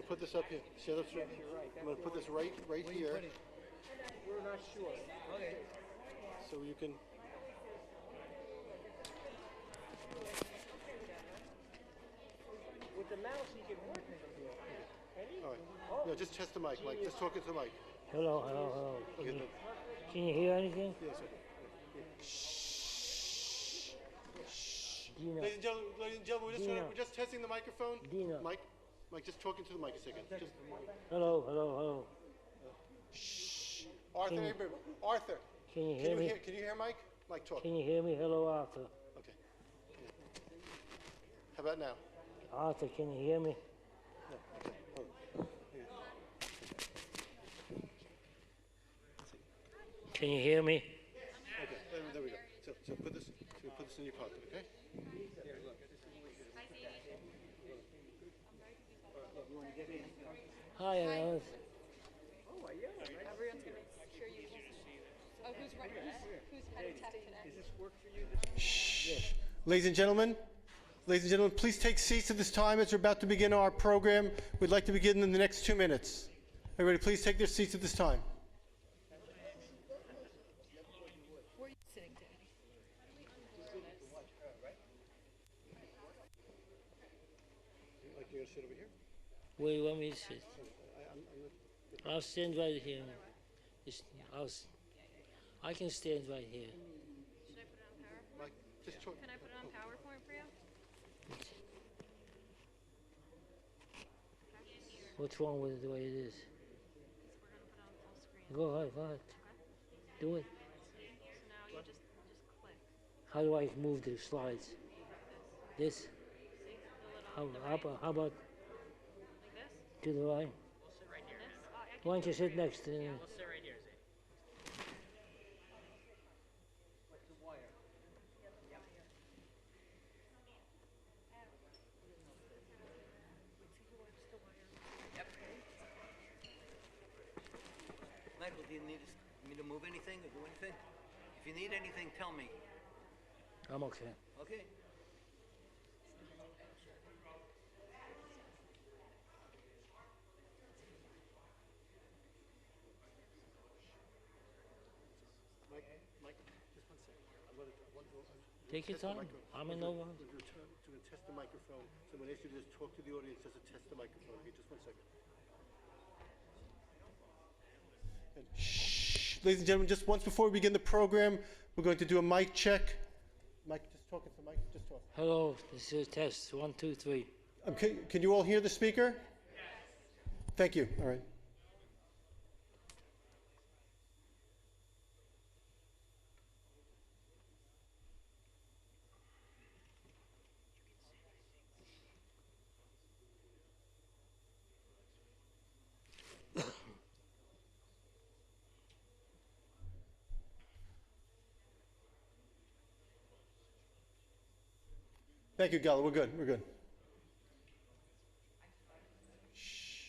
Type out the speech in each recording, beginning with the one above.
put this up here. Stand up straight. I'm going to put this right here. We're not sure. Okay. So you can. With the mouse, you can work. All right. No, just test the mic, Mike. Just talk into the mic. Hello, hello, hello. Okay. Can you hear anything? Yes, sir. Dino. Ladies and gentlemen, we're just testing the microphone. Dino. Mike, just talking to the mic a second. Just, Hello, hello, hello. Arthur. Can you hear me? Can you hear Mike? Mike, talk. Can you hear me? Hello, Arthur. Okay. How about now? Arthur, can you hear me? No. Okay. Hold on. Can you hear me? Okay. There we go. So put this in your pocket, okay? Hi, Alice. Everyone's going to make sure you Oh, who's headed to today? Does this work for you? Shh. Ladies and gentlemen, please take seats at this time as we're about to begin our program. We'd like to begin in the next 2 minutes. Everybody, please take their seats at this time. Where are you sitting, Daddy? Like you're going to sit over here? Where do you want me to sit? I'll stand right here. I can stand right here. Should I put it on PowerPoint? Mike, just talk. Can I put it on PowerPoint for you? What's wrong with it the way it is? We're going to put it on full screen. Go ahead. Do it. So now you just click. How do I move the slides? This? See? The little, How about like this? to the right? We'll sit right here. This? Oh, I Why don't you sit next to me? We'll sit right here, see? Michael, do you need me to move anything or do anything? If you need anything, tell me. I'm okay. Okay. Mike, just 1 second. Take your time. I'm in over. We're going to test the microphone. So I'm going to ask you to just talk to the audience just to test the microphone. Okay, just 1 second. And shh. Ladies and gentlemen, just once before we begin the program, we're going to do a mic check. Mike, just talk into the mic. Just talk. Hello, this is test. 1, 2, 3. Can you all hear the speaker? Yes. Thank you. All right. Thank you, Gala. We're good. Shh.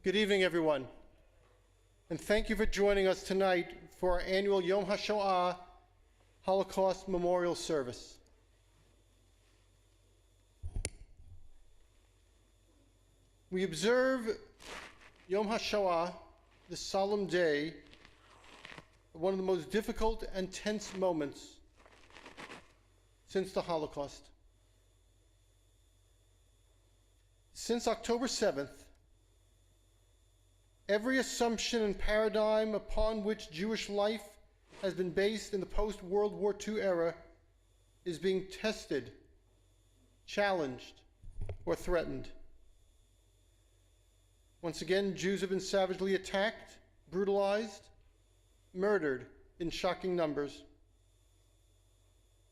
Good evening, everyone. And thank you for joining us tonight for our annual Yom Hashoah Holocaust Memorial Service. We observe Yom Hashoah, this solemn day, one of the most difficult and tense moments since the Holocaust. Since October 7th, every assumption and paradigm upon which Jewish life has been based in the post-World War II era is being tested, challenged, or threatened. Once again, Jews have been savagely attacked, brutalized, murdered in shocking numbers.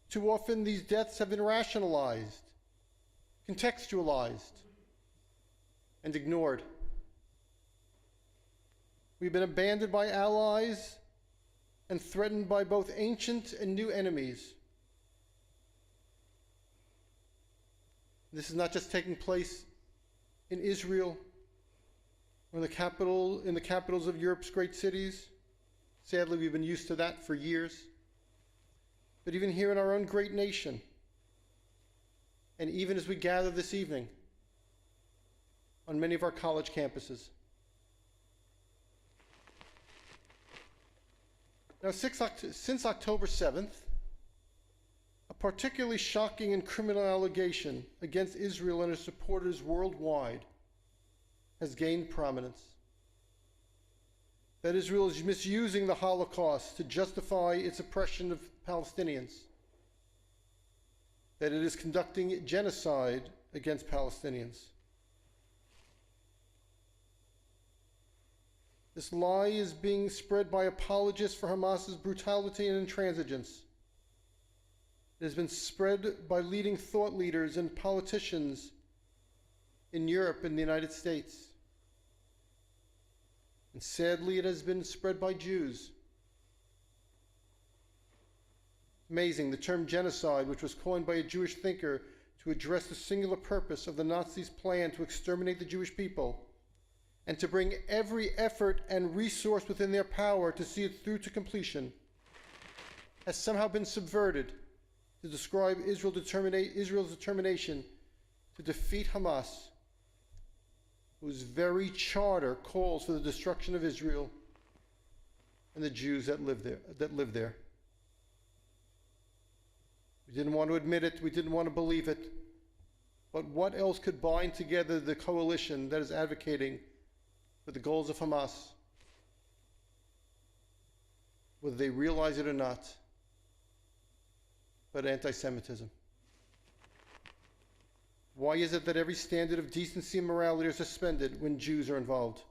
Too often, these deaths have been rationalized, contextualized, and ignored. We've been abandoned by allies and threatened by both ancient and new enemies. This is not just taking place in Israel or in the capitals of Europe's great cities. Sadly, we've been used to that for years. But even here in our own great nation, and even as we gather this evening, on many of our college campuses. Now, since October 7th, a particularly shocking and criminal allegation against Israel and its supporters worldwide has gained prominence. That Israel is misusing the Holocaust to justify its oppression of Palestinians. That it is conducting genocide against Palestinians. This lie is being spread by apologists for Hamas's brutality and intransigence. It has been spread by leading thought leaders and politicians in Europe and the United States. And sadly, it has been spread by Jews. Amazing, the term genocide, which was coined by a Jewish thinker to address the singular purpose of the Nazis' plan to exterminate the Jewish people and to bring every effort and resource within their power to see it through to completion, has somehow been subverted to describe Israel's determination to defeat Hamas, whose very charter calls for the destruction of Israel and the Jews that live there. We didn't want to admit it, we didn't want to believe it, but what else could bind together the coalition that is advocating for the goals of Hamas, whether they realize it or not, but anti-Semitism? Why is it that every standard of decency and morality are suspended when Jews are involved?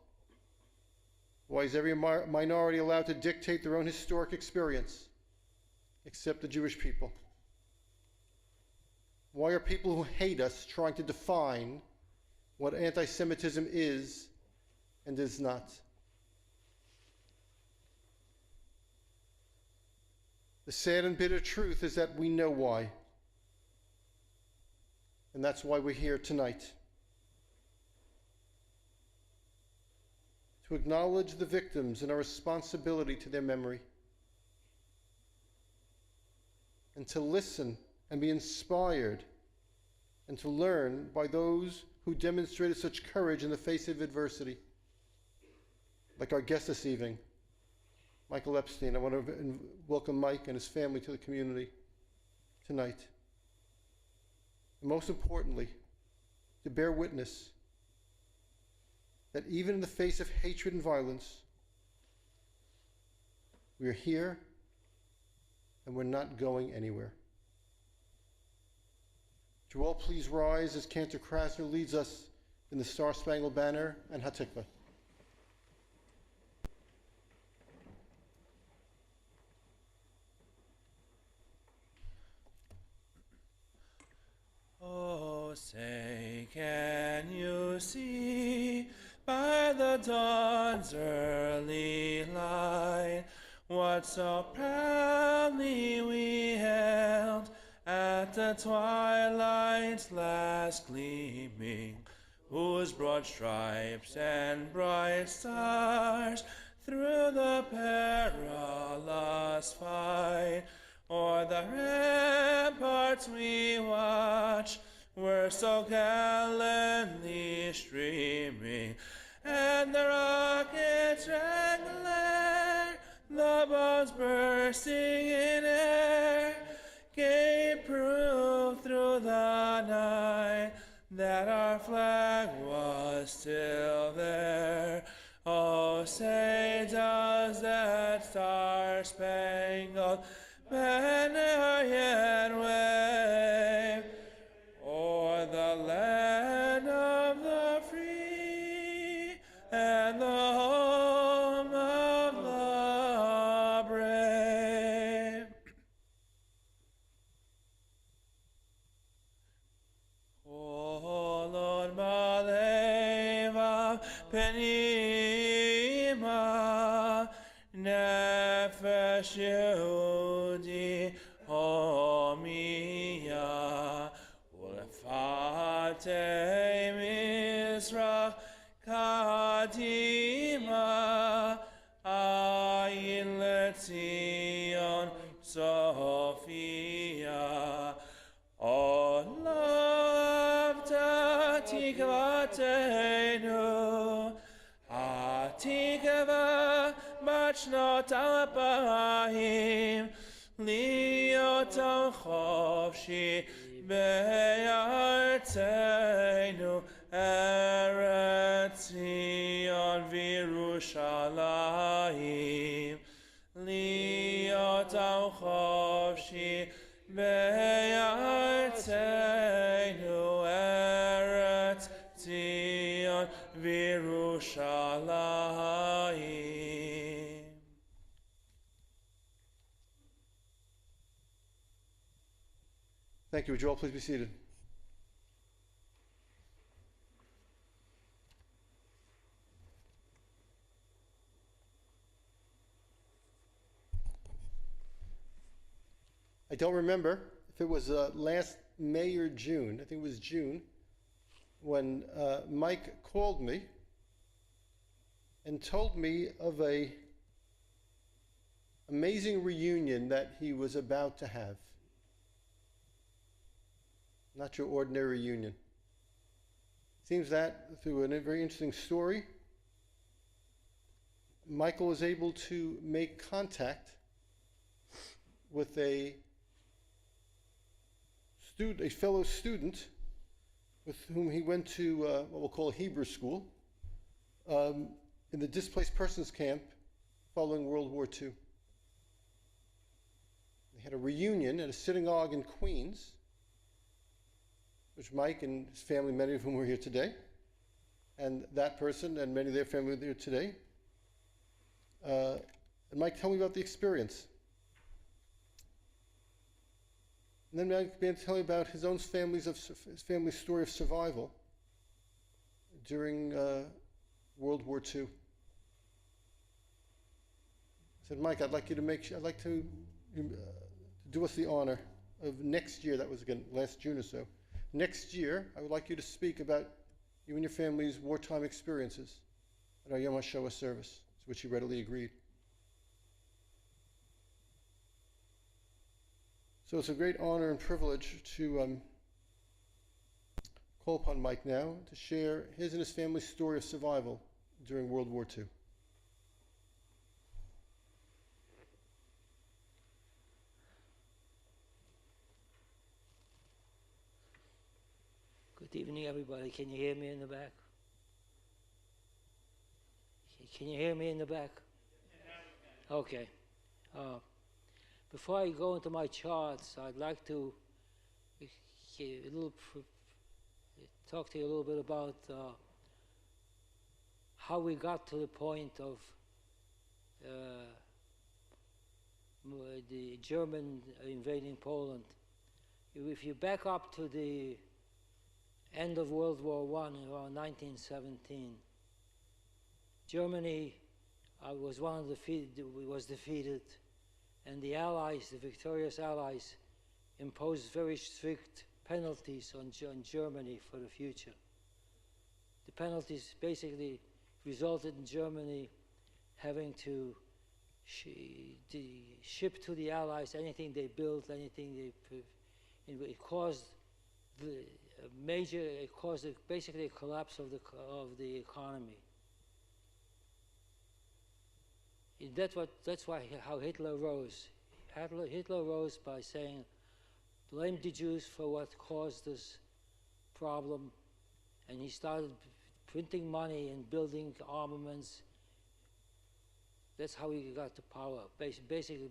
Why is every minority allowed to dictate their own historic experience, except the Jewish people? Why are people who hate us trying to define what anti-Semitism is and is not? The sad and bitter truth is that we know why. And that's why we're here tonight. To acknowledge the victims and our responsibility to their memory. And to listen and be inspired and to learn by those who demonstrated such courage in the face of adversity. Like our guest this evening, Michael Epstein. I want to welcome Mike and his family to the community tonight. And most importantly, to bear witness that even in the face of hatred and violence, we are here and we're not going anywhere. Would you all please rise as Cantor Krasner leads us in the Star-Spangled Banner and Hatikvah. Oh, say, can you see by the dawn's early light what so proudly we held at the twilight's last gleaming, whose broad stripes and bright stars through the perilous fight o'er the ramparts we watch were so gallantly streaming, and the rockets rang glare, the bombs bursting in air, gave proof through the night that our flag was still there. Oh, say does that star-spangled banner yet wave o'er the land of the free and the home of the brave? Oh, Lord, Maleva, Penima, Nefesh Yehudi, Homia, Ulfate Mizrach, Kadima, Ayin Letzion, Sophia, O love Tikva Tzavatenu Hatikava Bachnot Alapahim Liot Al Chovshi Be'artenu Eretz Zion V'Yerushalayim Liot Al Chovshi Be'artenu Eretz Zion V'Yerushalayim. Thank you. Would you all please be seated? I don't remember if it was last May or June. I think it was June when Mike called me and told me of a amazing reunion that he was about to have. Not your ordinary reunion. Seems that through a very interesting story, Michael was able to make contact with a fellow student with whom he went to what we'll call Hebrew school in the displaced persons camp following World War II. They had a reunion at a synagogue in Queens, which Mike and his family, many of whom were here today, and that person and many of their family were here today. And Mike, tell me about the experience. And then Mike began to tell me about his own family's story of survival during World War II. I said, Mike, I'd like to do us the honor of next year. That was again last June or so. Next year, I would like you to speak about you and your family's wartime experiences at our Yom Hashoah service, to which he readily agreed. So it's a great honor and privilege to call upon Mike now to share his and his family's story of survival during World War II. Good evening, everybody. Can you hear me in the back? Can you hear me in the back? Okay. Before I go into my charts, I'd like to talk to you a little bit about how we got to the point of the German invading Poland. If you back up to the end of World War I, around 1917, Germany was defeated, and the Allies, the victorious Allies, imposed very strict penalties on Germany for the future. The penalties basically resulted in Germany having to ship to the Allies anything they built, it caused basically a collapse of the economy. That's how Hitler rose. Hitler rose by saying, blame the Jews for what caused this problem, and he started printing money and building armaments. That's how he got to power. Basically,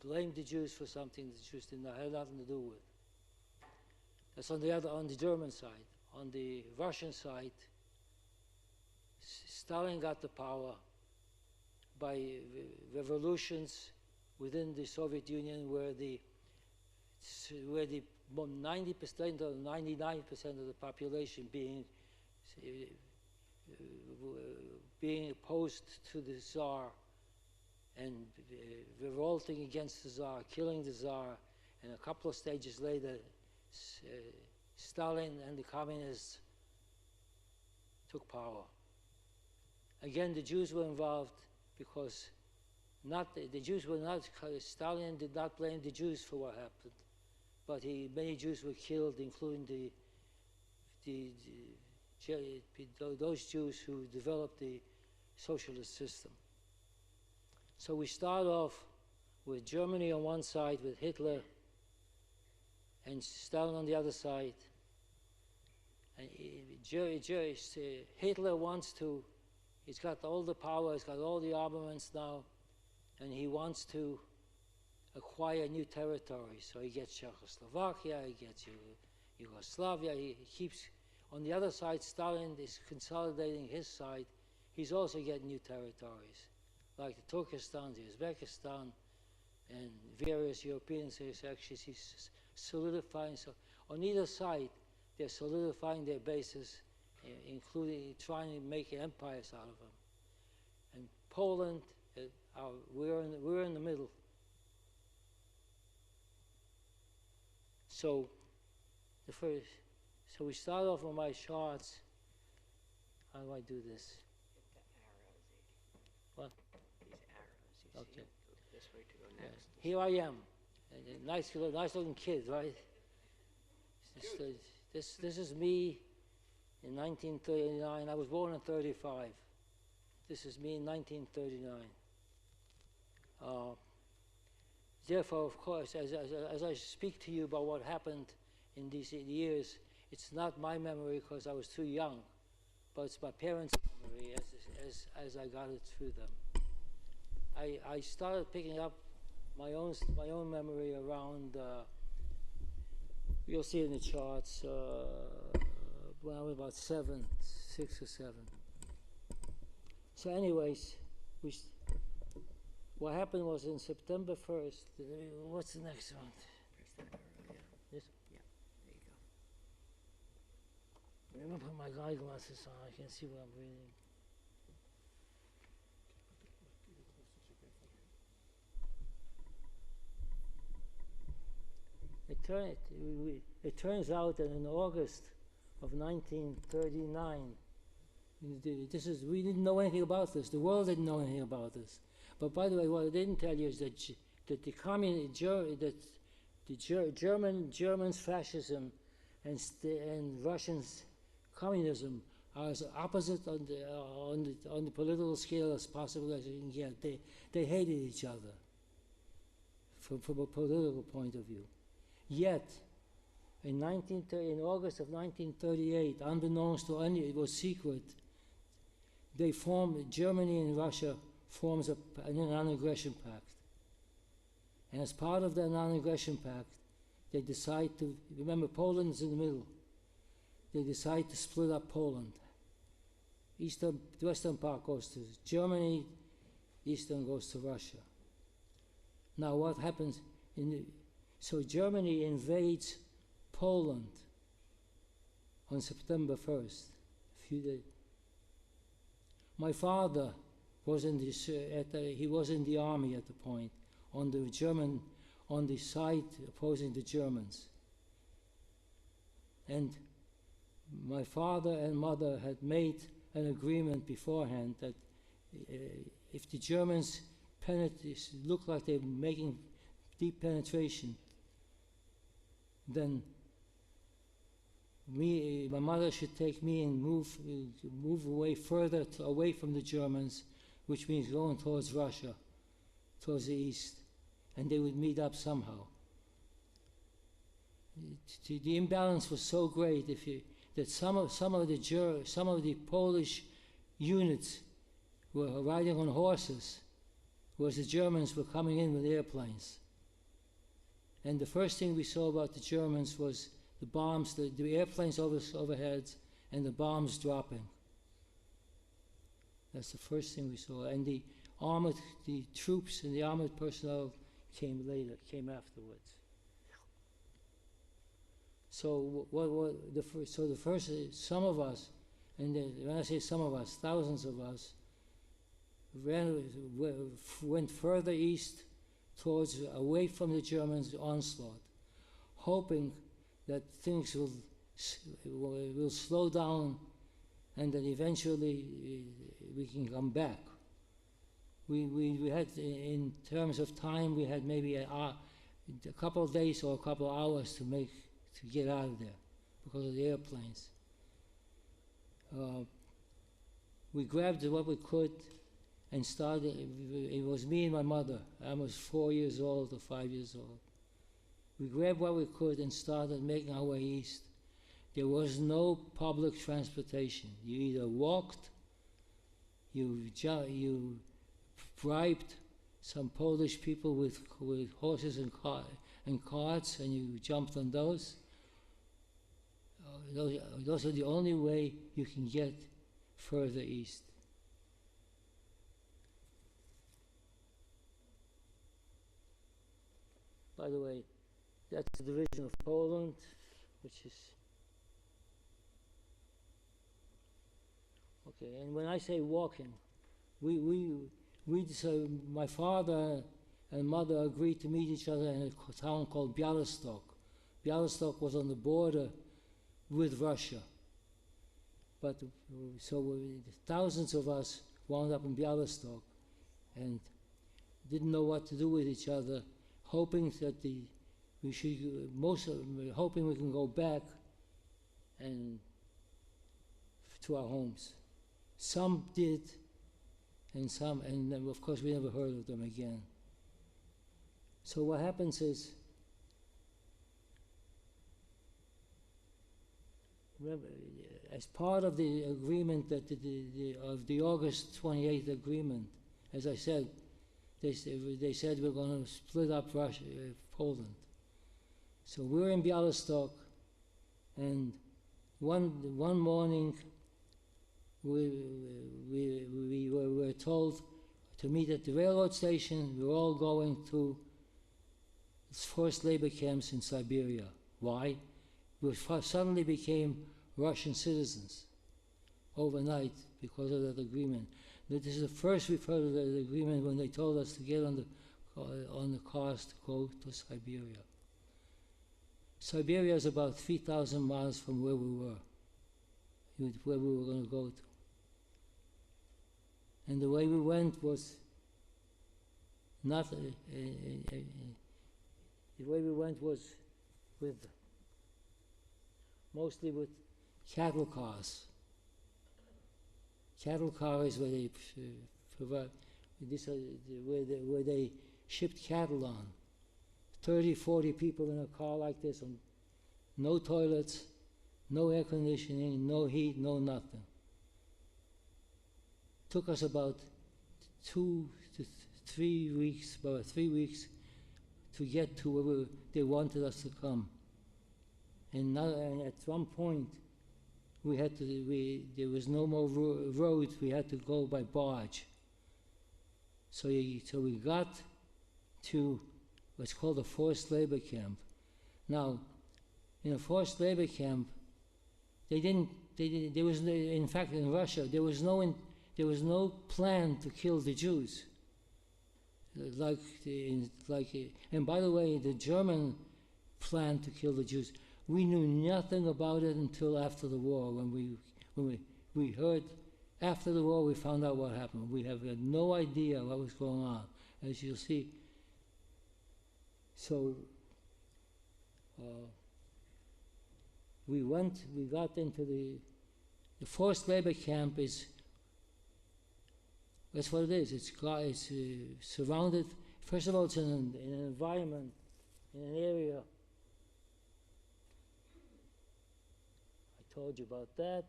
blame the Jews for something the Jews had nothing to do with. That's on the German side. On the Russian side, Stalin got the power by revolutions within the Soviet Union, where the 90% or 99% of the population being opposed to the Tsar and revolting against the Tsar, killing the Tsar, and a couple of stages later, Stalin and the communists took power. Again, the Jews were involved because Stalin did not blame the Jews for what happened, but many Jews were killed, including the those Jews who developed the socialist system. So we start off with Germany on one side, with Hitler, and Stalin on the other side. And Hitler wants to, he's got all the power, he's got all the armaments now, and he wants to acquire new territories. So he gets Czechoslovakia, he gets Yugoslavia, he keeps, on the other side, Stalin is consolidating his side. He's also getting new territories, like the Turkestan, the Uzbekistan, and various European sections. He's solidifying. So on either side, they're solidifying their bases, including trying to make empires out of them. And Poland, we're in the middle. So so we start off with my charts. How do I do this? What? These arrows, you Okay. see? This way to go Yeah. next. Here I am, a nice looking kid, right? This is me in 1939. I was born in 35. This is me in 1939. Therefore, of course, as I speak to you about what happened in these years, it's not my memory because I was too young, but it's my parents' memory as I got it through them. I started picking up my own memory around. You'll see in the charts when I was about 6 or 7. So, anyways, what happened was in September 1st. What's the next one? Press that arrow, yeah. This? Yeah, there you go. I'm gonna put my eyeglasses on. I can see what I'm reading. It turns out that in August of 1939, we didn't know anything about this. The world didn't know anything about this. But by the way, what I didn't tell you is that Germans' fascism and Russians' communism are as opposite on the political scale as possible as you can get. They hated each other from a political point of view. Yet, in August of 1938, unbeknownst to any, it was secret, Germany and Russia forms a non-aggression pact. And as part of that non-aggression pact, they decide to, remember Poland's in the middle, they decide to split up Poland. The western part goes to Germany, eastern goes to Russia. Now what happens, so Germany invades Poland on September 1st, a few days. My father was in he was in the army at the point, on the side opposing the Germans. And my father and mother had made an agreement beforehand that if the Germans looked like they were making deep penetration, then my mother should take me and move away further away from the Germans, which means going towards Russia, towards the east, and they would meet up somehow. The imbalance was so great that some of the Polish units were riding on horses, whereas the Germans were coming in with airplanes. And the first thing we saw about the Germans was the bombs, the airplanes overhead, and the bombs dropping. That's the first thing we saw. And the troops and the armored personnel came afterwards. So the first, some of us, and when I say some of us, thousands of us, went further east away from the Germans' onslaught, hoping that things will slow down and that eventually we can come back. We had, in terms of time, we had maybe a couple of days or a couple of hours to get out of there because of the airplanes. we grabbed what we could and started. It was me and my mother. I was 4 years old or 5 years old. We grabbed what we could and started making our way east. There was no public transportation. You either walked, you bribed some Polish people with horses and carts, and you jumped on those. Those are the only way you can get further east. By the way, that's the division of Poland, which is okay. And when I say walking, so my father and mother agreed to meet each other in a town called Białystok. Białystok was on the border with Russia. But thousands of us wound up in Białystok and didn't know what to do with each other, hoping that hoping we can go back and to our homes. Some did, and then of course we never heard of them again. So what happens is, remember, as part of the agreement of the August 28th agreement, as I said, they said we're going to split up Russia, Poland. So we were in Białystok, and one morning we were told to meet at the railroad station. We were all going to forced labor camps in Siberia. Why? We suddenly became Russian citizens overnight because of that agreement. This is the first we've heard of that agreement, when they told us to get on the cars to go to Siberia. Siberia is about 3,000 miles from where we were going to go to. And the way we went was not. The way we went was mostly with cattle cars. Cattle cars where they provide where they shipped cattle on. 30, 40 people in a car like this, and no toilets, no air conditioning, no heat, no nothing. Took us about 2 to 3 weeks, about 3 weeks, to get to where they wanted us to come. And at one point, there was no more roads. We had to go by barge. So we got to what's called a forced labor camp. Now, in a forced labor camp, there was in fact in Russia there was no plan to kill the Jews. And by the way, the German plan to kill the Jews, we knew nothing about it until after the war. When we heard after the war, we found out what happened. We had no idea what was going on, as you'll see. So we got into the forced labor camp. That's what it is. It's surrounded. First of all, it's in an environment, in an area. I told you about that.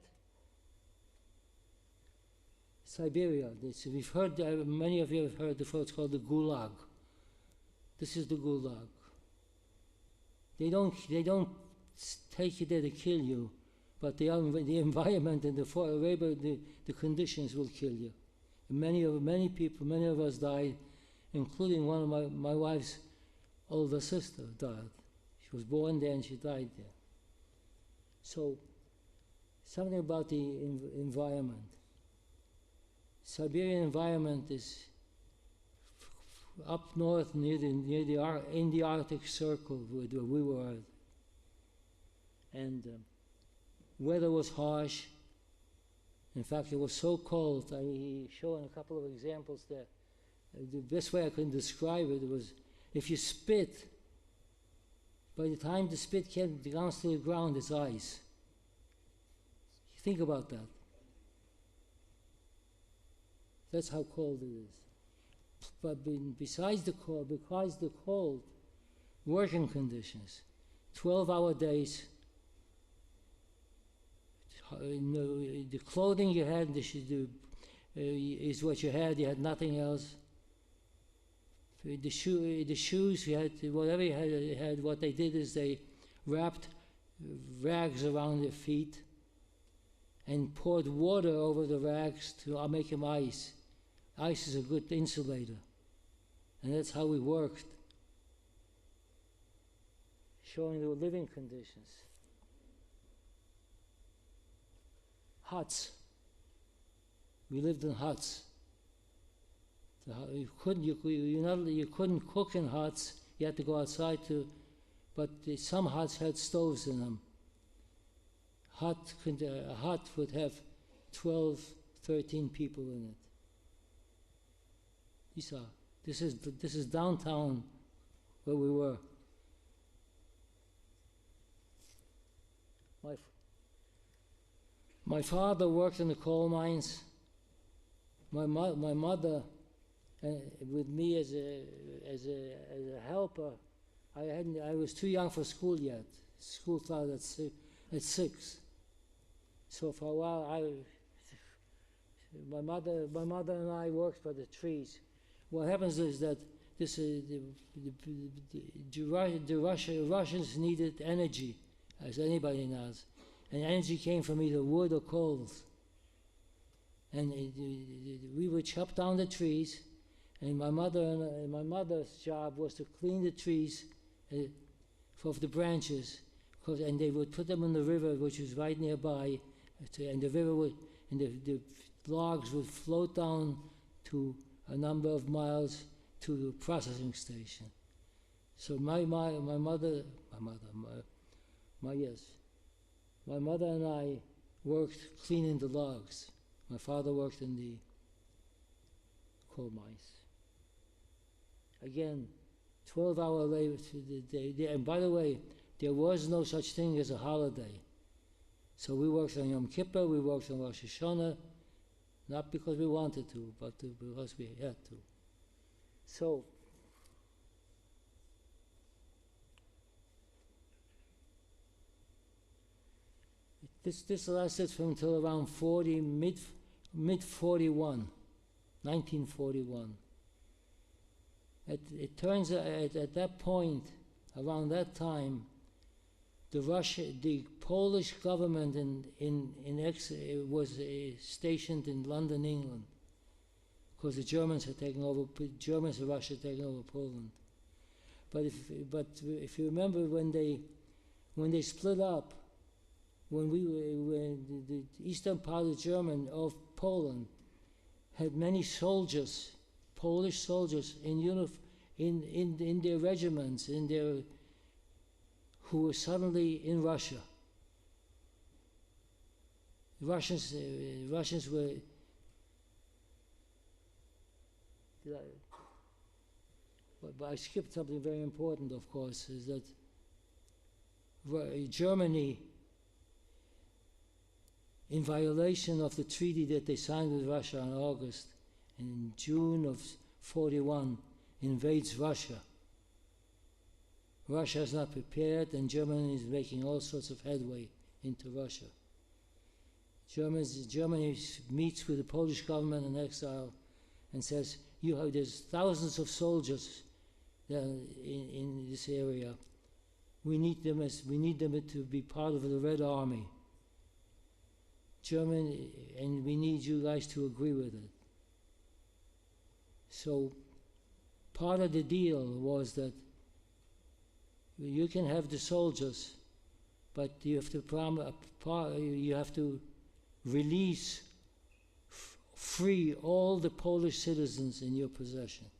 Siberia. We've heard. Many of you have heard before. It's called the Gulag. This is the Gulag. They don't take you there to kill you, but the environment and the conditions will kill you. Many of us died, including one of my wife's older sister died. She was born there and she died there. So, something about the environment. Siberian environment is up north in the Arctic Circle where we were, and weather was harsh. In fact, it was so cold. I show in a couple of examples there. The best way I can describe it was, if you spit, by the time the spit came down to the ground, it's ice. Think about that. That's how cold it is. But besides the cold, working conditions, 12-hour days. The clothing you had is what you had. You had nothing else. The shoes you had, whatever you had. What they did is they wrapped rags around their feet and poured water over the rags to make them ice. Ice is a good insulator, and that's how we worked. Showing the living conditions. Huts. We lived in huts. You couldn't cook in huts. You had to go outside but some huts had stoves in them. A hut would have 12, 13 people in it. This is downtown where we were. My father worked in the coal mines. My mother, with me as a helper, I was too young for school yet. School started at 6. So for a while, my mother and I worked for the trees. What happens is that the Russians needed energy, as anybody knows, and energy came from either wood or coals. And we would chop down the trees, and my mother's job was to clean the trees of the branches, and they would put them in the river, which was right nearby, and the logs would float down to a number of miles to the processing station. So my mother and I worked cleaning the logs. My father worked in the coal mines. Again, 12-hour labor day. And by the way, there was no such thing as a holiday. So we worked on Yom Kippur, we worked on Rosh Hashanah, not because we wanted to, but because we had to. So, this lasted from until around mid-41, 1941. It turns out at that point, around that time, the Polish government was stationed in London, England, because the Germans and Russia had taken over Poland. But if you remember when they split up, when the eastern part of Poland had many soldiers, Polish soldiers in their regiments, who were suddenly in Russia. Russians were. But I skipped something very important, of course, is that Germany, in violation of the treaty that they signed with Russia in August, and in June of 41, invades Russia. Russia is not prepared, and Germany is making all sorts of headway into Russia. Germany meets with the Polish government in exile and says, there's thousands of soldiers in this area. We need them to be part of the Red Army. Germany, and we need you guys to agree with it. So part of the deal was that you can have the soldiers, but you have to release free all the Polish citizens in your possession.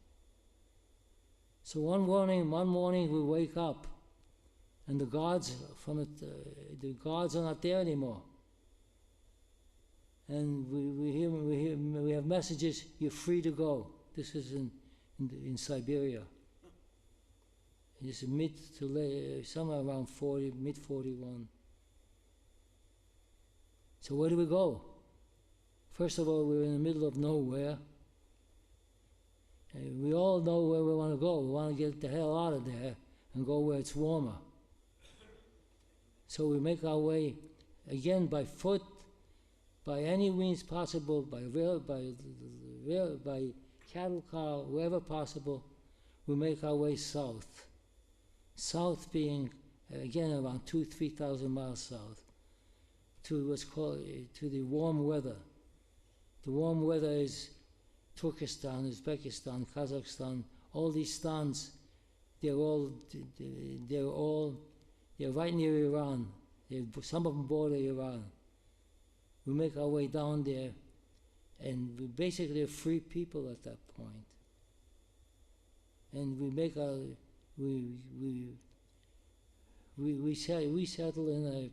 So one morning we wake up, and the guards are not there anymore. And we have messages, you're free to go. This is in Siberia. It's somewhere around mid-41. So where do we go? First of all, we're in the middle of nowhere. And we all know where we want to go. We want to get the hell out of there and go where it's warmer. So we make our way, again, by foot, by any means possible, by rail, by cattle car, wherever possible. We make our way south. South being, again, around 2,000-3,000 miles south, to what's called, to the warm weather. The warm weather is Turkestan, Uzbekistan, Kazakhstan, all these stans, they're right near Iran. Some of them border Iran. We make our way down there, and we basically are free people at that point. And we make our we settle in a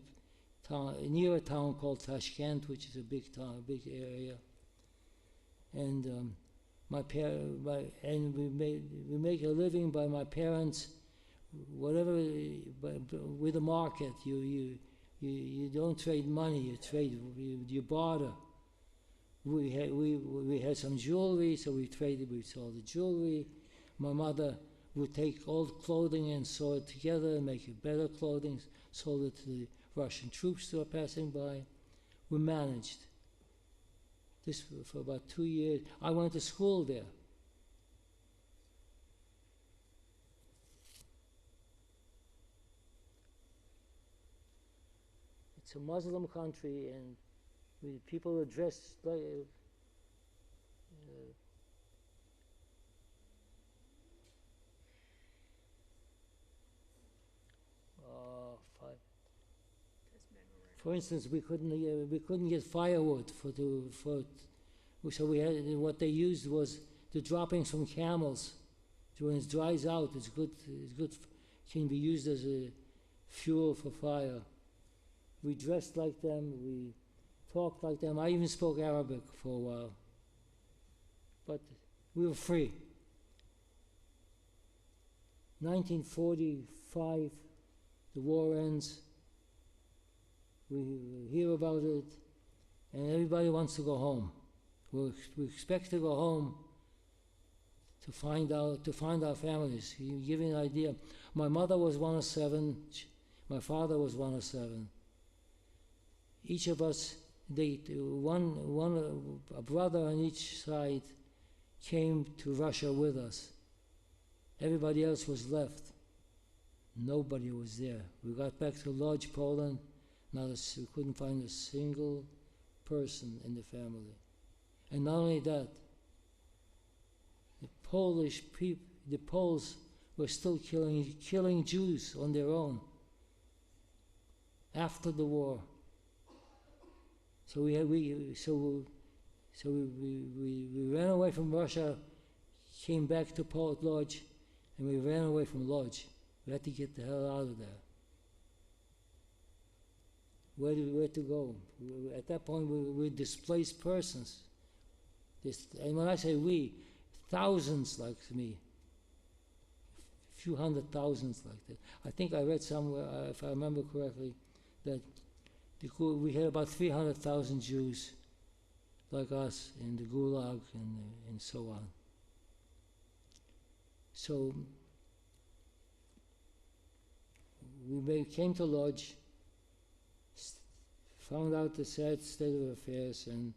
town near a town called Tashkent, which is a big town, a big area. And we make a living by my parents, whatever, with the market. You don't trade money. You trade. You barter. We had some jewelry, so we traded. We sold the jewelry. My mother would take old clothing and sew it together and make it better clothing. Sold it to the Russian troops who were passing by. We managed this for about 2 years. I went to school there. It's a Muslim country, and people are dressed like for instance, we couldn't get firewood so we had, what they used was the droppings from camels. So when it dries out, it's good, can be used as a fuel for fire. We dressed like them, we talked like them. I even spoke Arabic for a while. But we were free. 1945, the war ends. We hear about it, and everybody wants to go home. We expect to go home to find our families. You give you an idea. My mother was one of 7. My father was one of 7. Each of us, a brother on each side came to Russia with us. Everybody else was left. Nobody was there. We got back to Lodz, Poland. We couldn't find a single person in the family. And not only that, the Poles were still killing Jews on their own after the war. So we ran away from Russia, came back to Lodz, and we ran away from Lodz. We had to get the hell out of there. Where to go? At that point, we were displaced persons. And when I say we, thousands like me, a few hundred thousands like that. I think I read somewhere, if I remember correctly, that we had about 300,000 Jews like us in the Gulag and so on. So we came to Lodz, found out the sad state of affairs, and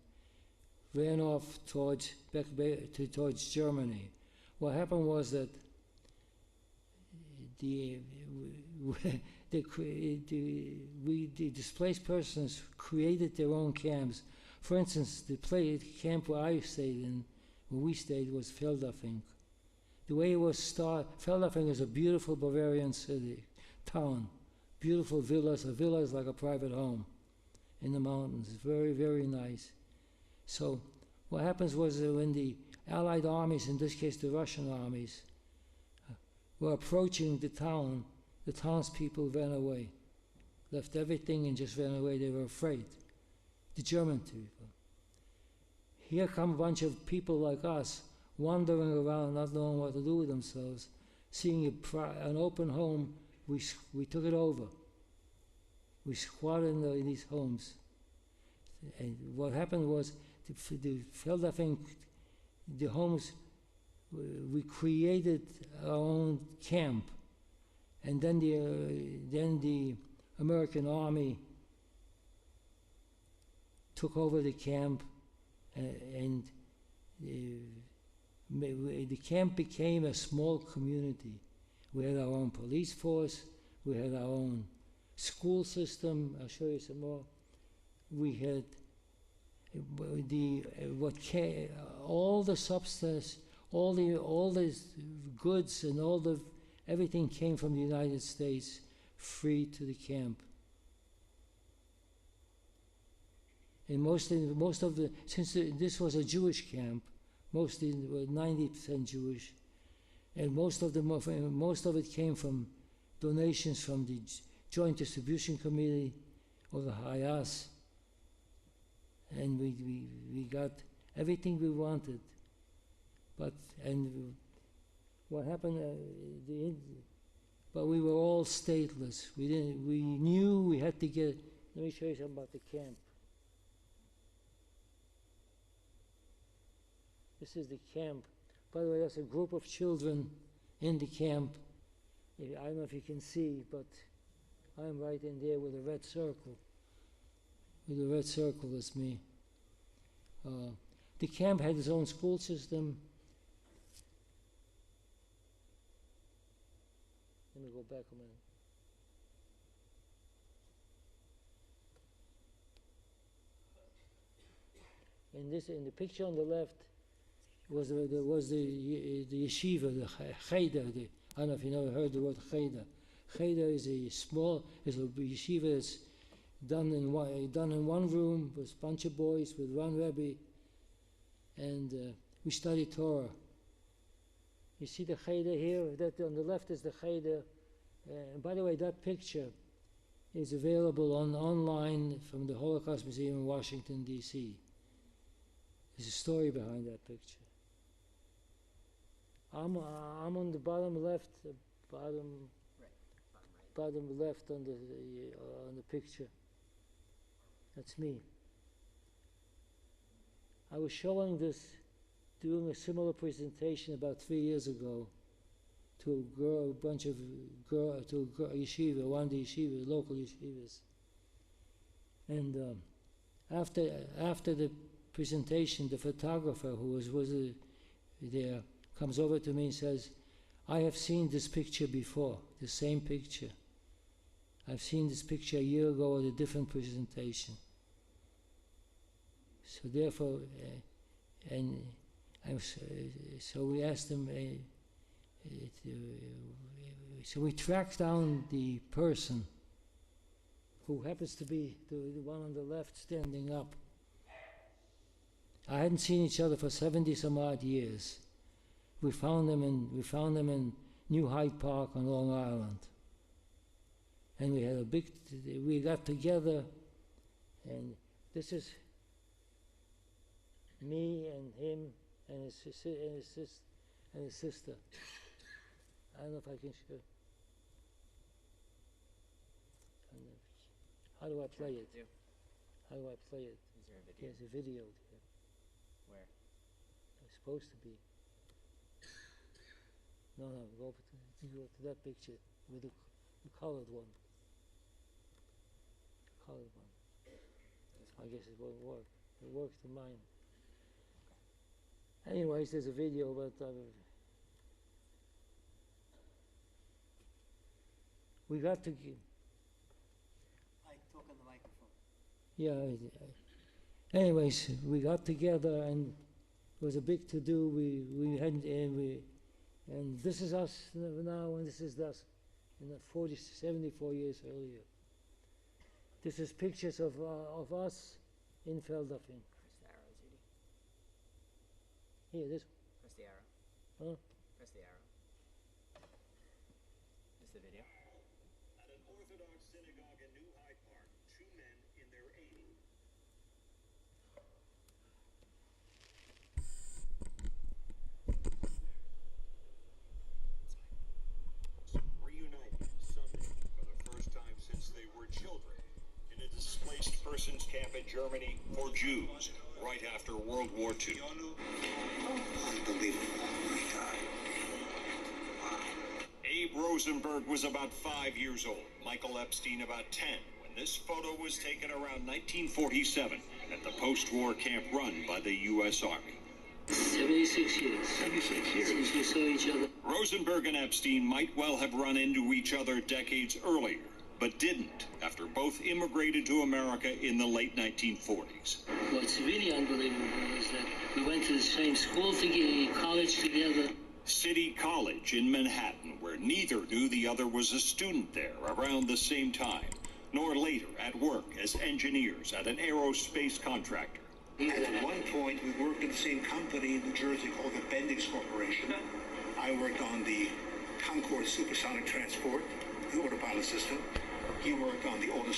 ran off towards Germany. What happened was that the displaced persons created their own camps. For instance, the camp where I stayed in, where we stayed, was Feldafing. The way it was started, Feldafing is a beautiful Bavarian town. Beautiful villas. A villa is like a private home in the mountains. Very, very nice. So what happens was that when the Allied armies, in this case the Russian armies, were approaching the town, the townspeople ran away. Left everything and just ran away. They were afraid. The German people. Here come a bunch of people like us, wandering around, not knowing what to do with themselves, seeing an open home. We took it over. We squatted in these homes. And what happened was, the homes we created our own camp, and then the American Army took over the camp, and the camp became a small community. We had our own police force, we had our own school system. I'll show you some more. We had all the substance, all the goods, and everything came from the United States, free to the camp. And since this was a Jewish camp, mostly were 90% Jewish, and most of it came from donations from the Joint Distribution Committee of the Hayas, and we got everything we wanted. But what happened? But we were all stateless. We knew we had to get. Let me show you something about the camp. This is the camp. By the way, that's a group of children in the camp. I don't know if you can see, but I'm right in there with a red circle. With a red circle, that's me. The camp had its own school system. Let me go back a minute. In the picture on the left was the yeshiva, the cheder. I don't know if you never heard the word cheder. Cheder is a yeshiva that's done in one room with a bunch of boys with one rebbe, and we study Torah. You see the cheder here? That on the left is the cheder. By the way, that picture is available online from the Holocaust Museum in Washington, D.C. There's a story behind that picture. I'm on the bottom left, bottom left on the picture. That's me. I was showing this, doing a similar presentation about 3 years ago to a yeshiva, one of the yeshivas, local yeshivas. And after the presentation, the photographer who was there comes over to me and says, "I have seen this picture before, the same picture. I've seen this picture a year ago at a different presentation." So therefore, so we asked him, so we tracked down the person who happens to be the one on the left standing up. I hadn't seen each other for 70 some odd years. We found them in New Hyde Park on Long Island, and we got together, and this is me and him and his sister. I don't know if I can show. How do I play it? How do I play it? Is there a video? There's a video here. Where? It's supposed to be. No, go to that picture with the colored one. The colored one. I guess it won't work. It works to mine. Anyways, there's a video, but we got to. I talk on the microphone. Yeah. Anyways, we got together, and it was a big to-do. We had and this is us now, and this is us, 74 years earlier. This is pictures of us in Feldafin. Press the arrow, Judy. Here, this. Press the arrow. Huh? Press the arrow. Is the video? At an Orthodox synagogue in New Hyde Park, two men in their 80s. Reunited Sunday for the first time since they were children in a displaced persons camp in Germany for Jews right after World War II. Unbelievable. Oh my God. Rosenberg was about 5 years old, Michael Epstein about 10, when this photo was taken around 1947 at the post-war camp run by the U.S. Army. 76 years. 76 years. Since we saw each other. Rosenberg and Epstein might well have run into each other decades earlier, but didn't after both immigrated to America in the late 1940s. What's really unbelievable is that we went to the same school together, college together. City College in Manhattan, where neither knew the other was a student there around the same time, nor later at work as engineers at an aerospace contractor. At one point, we worked at the same company in New Jersey called the Bendix Corporation. I worked on the Concorde supersonic transport, the autopilot system. He worked on the older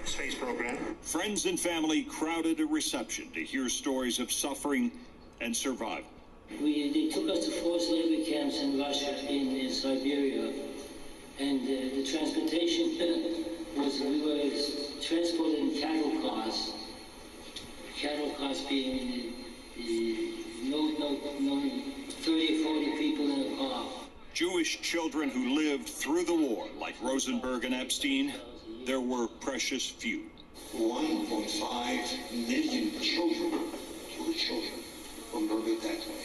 space program. Friends and family crowded a reception to hear stories of suffering and survival. They took us to forced labor camps in Russia, in Siberia, and the transportation was, we were transported in cattle cars. Cattle cars being no 30 or 40 people in a car. Jewish children who lived through the war, like Rosenberg and Epstein, there were precious few. 1.5 million children, Jewish children, were murdered that way.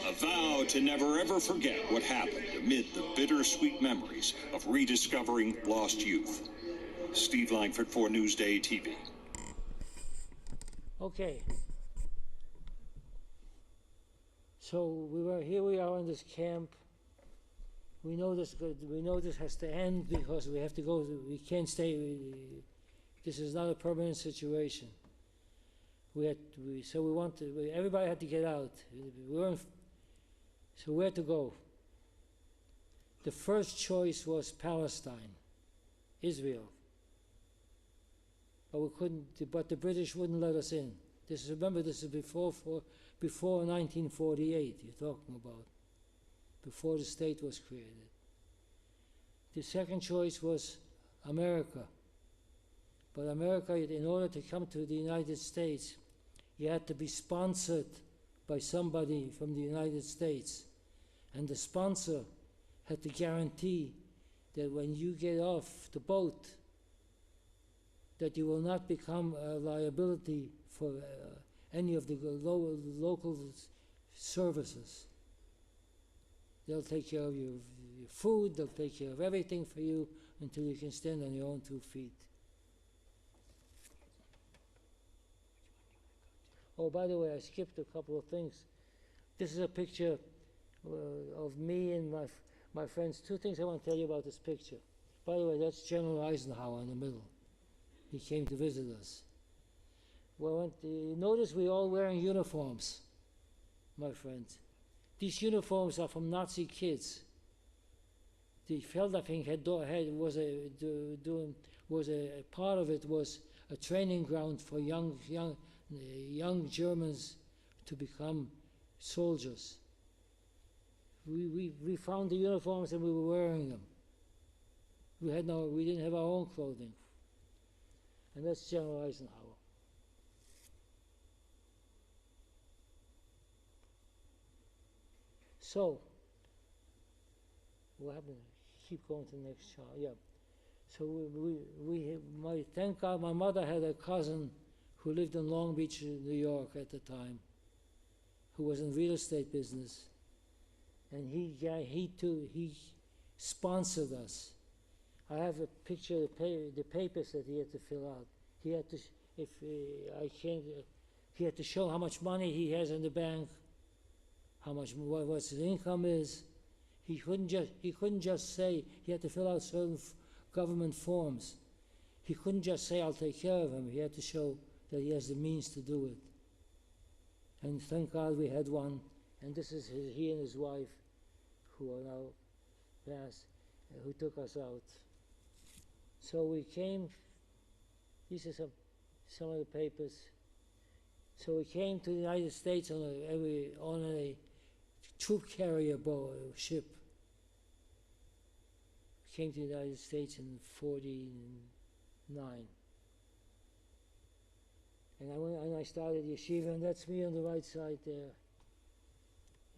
A vow to never ever forget what happened amid the bittersweet memories of rediscovering lost youth. Steve Langford for Newsday TV. Okay. So we are in this camp. We know this has to end because we have to go. We can't stay. This is not a permanent situation. Everybody had to get out. So where to go? The first choice was Palestine, Israel. But we couldn't. But the British wouldn't let us in. Remember, this is before 1948. You're talking about before the state was created. The second choice was America. But America, in order to come to the United States, you had to be sponsored by somebody from the United States. And the sponsor had to guarantee that when you get off the boat, that you will not become a liability for any of the local services. They'll take care of your food, they'll take care of everything for you until you can stand on your own 2 feet. Oh, by the way, I skipped a couple of things. This is a picture of me and my friends. 2 things I want to tell you about this picture. By the way, that's General Eisenhower in the middle. He came to visit us. Well, notice we're all wearing uniforms, my friends. These uniforms are from Nazi kids. The Feldafing was a part of it was a training ground for young Germans to become soldiers. We found the uniforms and we were wearing them. We didn't have our own clothing. And that's General Eisenhower. So, what happened? Keep going to the next chart. Yeah. So thank God, my mother had a cousin who lived in Long Beach, New York at the time, who was in real estate business, and he sponsored us. I have a picture of the papers that he had to fill out. He had to, he had to show how much money he has in the bank, what his income is. He couldn't just say. He had to fill out certain government forms. He couldn't just say, "I'll take care of him." He had to show that he has the means to do it. And thank God we had one. And this is he and his wife, who are now passed, who took us out. So we came. These are some of the papers. So we came to the United States on a troop carrier ship. Came to the United States in 1949. And I started yeshiva, and that's me on the right side there.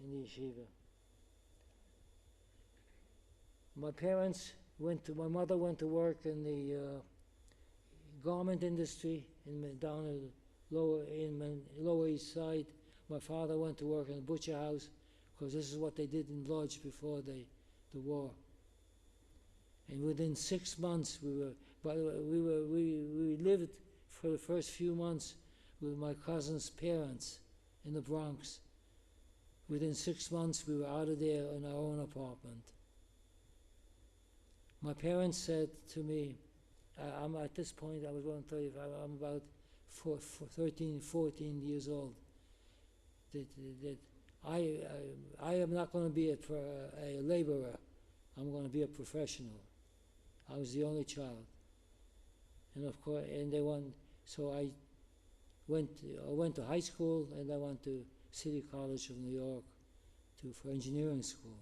in the yeshiva. My mother went to work in the garment industry down in Lower East Side. My father went to work in a butcher house, because this is what they did in Lodz before the war. And within 6 months, we lived for the first few months with my cousin's parents in the Bronx. Within 6 months, we were out of there in our own apartment. My parents said to me, I'm at this point, I was 135, I'm about 13, 14 years old, that I am not going to be a laborer. I'm going to be a professional. I was the only child. And of course, so I went to high school, and I went to City College of New York for engineering school.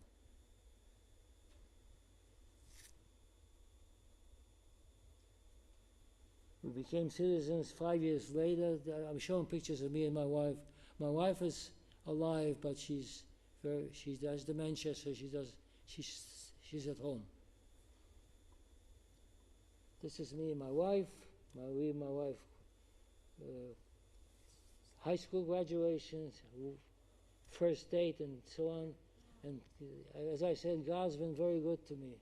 We became citizens 5 years later. I'm showing pictures of me and my wife. My wife is alive, but she has dementia, so she's at home. This is me and my wife. Me and my wife, high school graduations, first date, and so on. And as I said, God's been very good to me.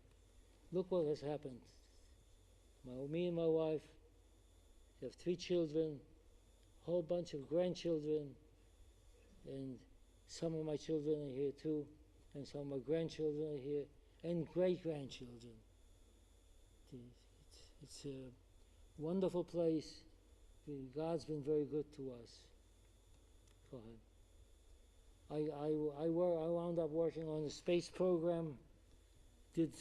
Look what has happened. Me and my wife have 3 children, a whole bunch of grandchildren, and some of my children are here too, and some of my grandchildren are here, and great-grandchildren. It's a wonderful place. God's been very good to us. Go ahead. I wound up working on the space program, did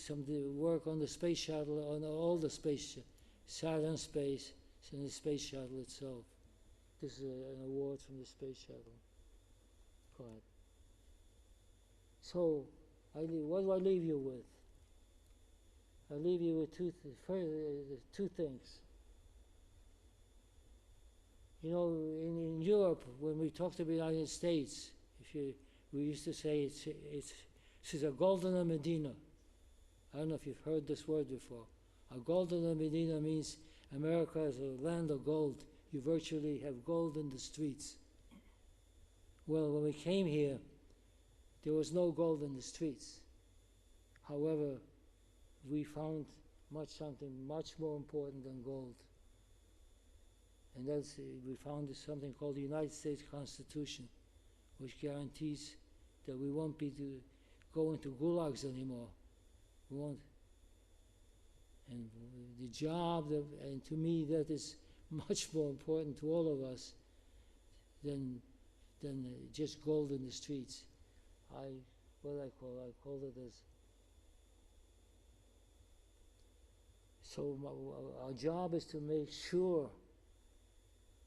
work on the space shuttle, on all the space, Saturn space, and the space shuttle itself. This is an award from the space shuttle. Go ahead. So, what do I leave you with? I leave you with two things. You know, in Europe, when we talked about the United States, we used to say it's a golden Medina. I don't know if you've heard this word before. A golden Medina means America is a land of gold. You virtually have gold in the streets. Well, when we came here, there was no gold in the streets. However, we found something much more important than gold. And we found something called the United States Constitution, which guarantees that we won't be go into gulags anymore. We won't. And the job, and to me, that is much more important to all of us than just gold in the streets. I called it as. So our job is to make sure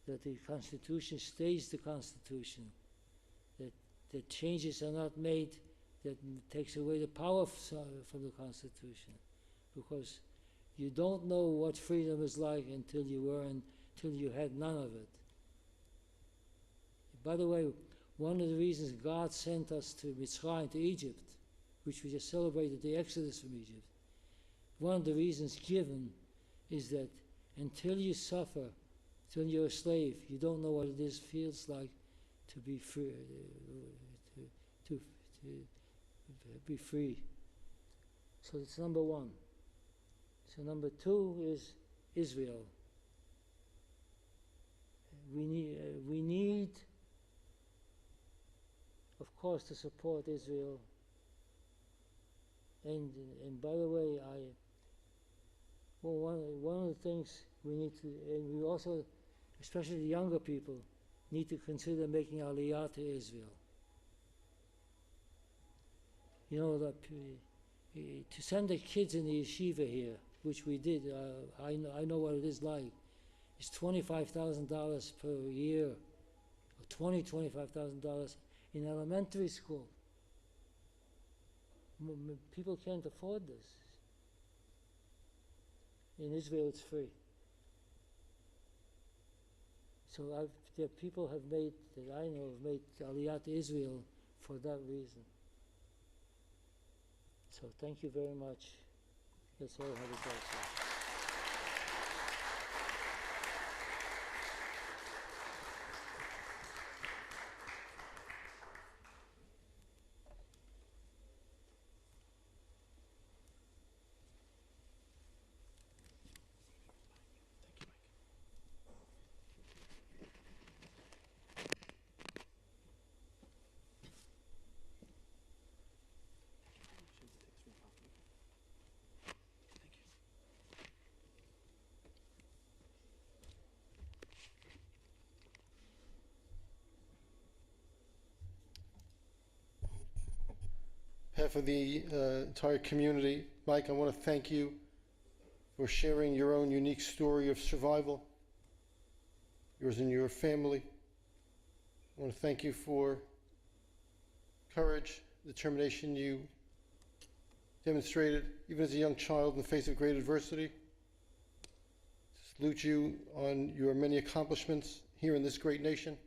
that the Constitution stays the Constitution, that changes are not made that takes away the power from the Constitution, because you don't know what freedom is like until you had none of it. By the way, one of the reasons God sent us to Mitzrayim, to Egypt, which we just celebrated the Exodus from Egypt, one of the reasons given is that until you suffer, until you're a slave, you don't know what it feels like to be free. To be free. So that's number one. So number two is Israel. We need, of course, to support Israel. And by the way, one of the things we need to, and we also, especially the younger people, need to consider making Aliyah to Israel. You know, to send the kids in the yeshiva here, which we did, I know what it is like. It's $25,000 per year, or $25,000 in elementary school. People can't afford this. In Israel, it's free. So people have made, that I know, have made Aliyah to Israel for that reason. So thank you very much. That's all I have to say. On behalf of the entire community, Mike, I want to thank you for sharing your own unique story of survival, yours and your family. I want to thank you for courage, determination you demonstrated, even as a young child in the face of great adversity. Salute you on your many accomplishments here in this great nation.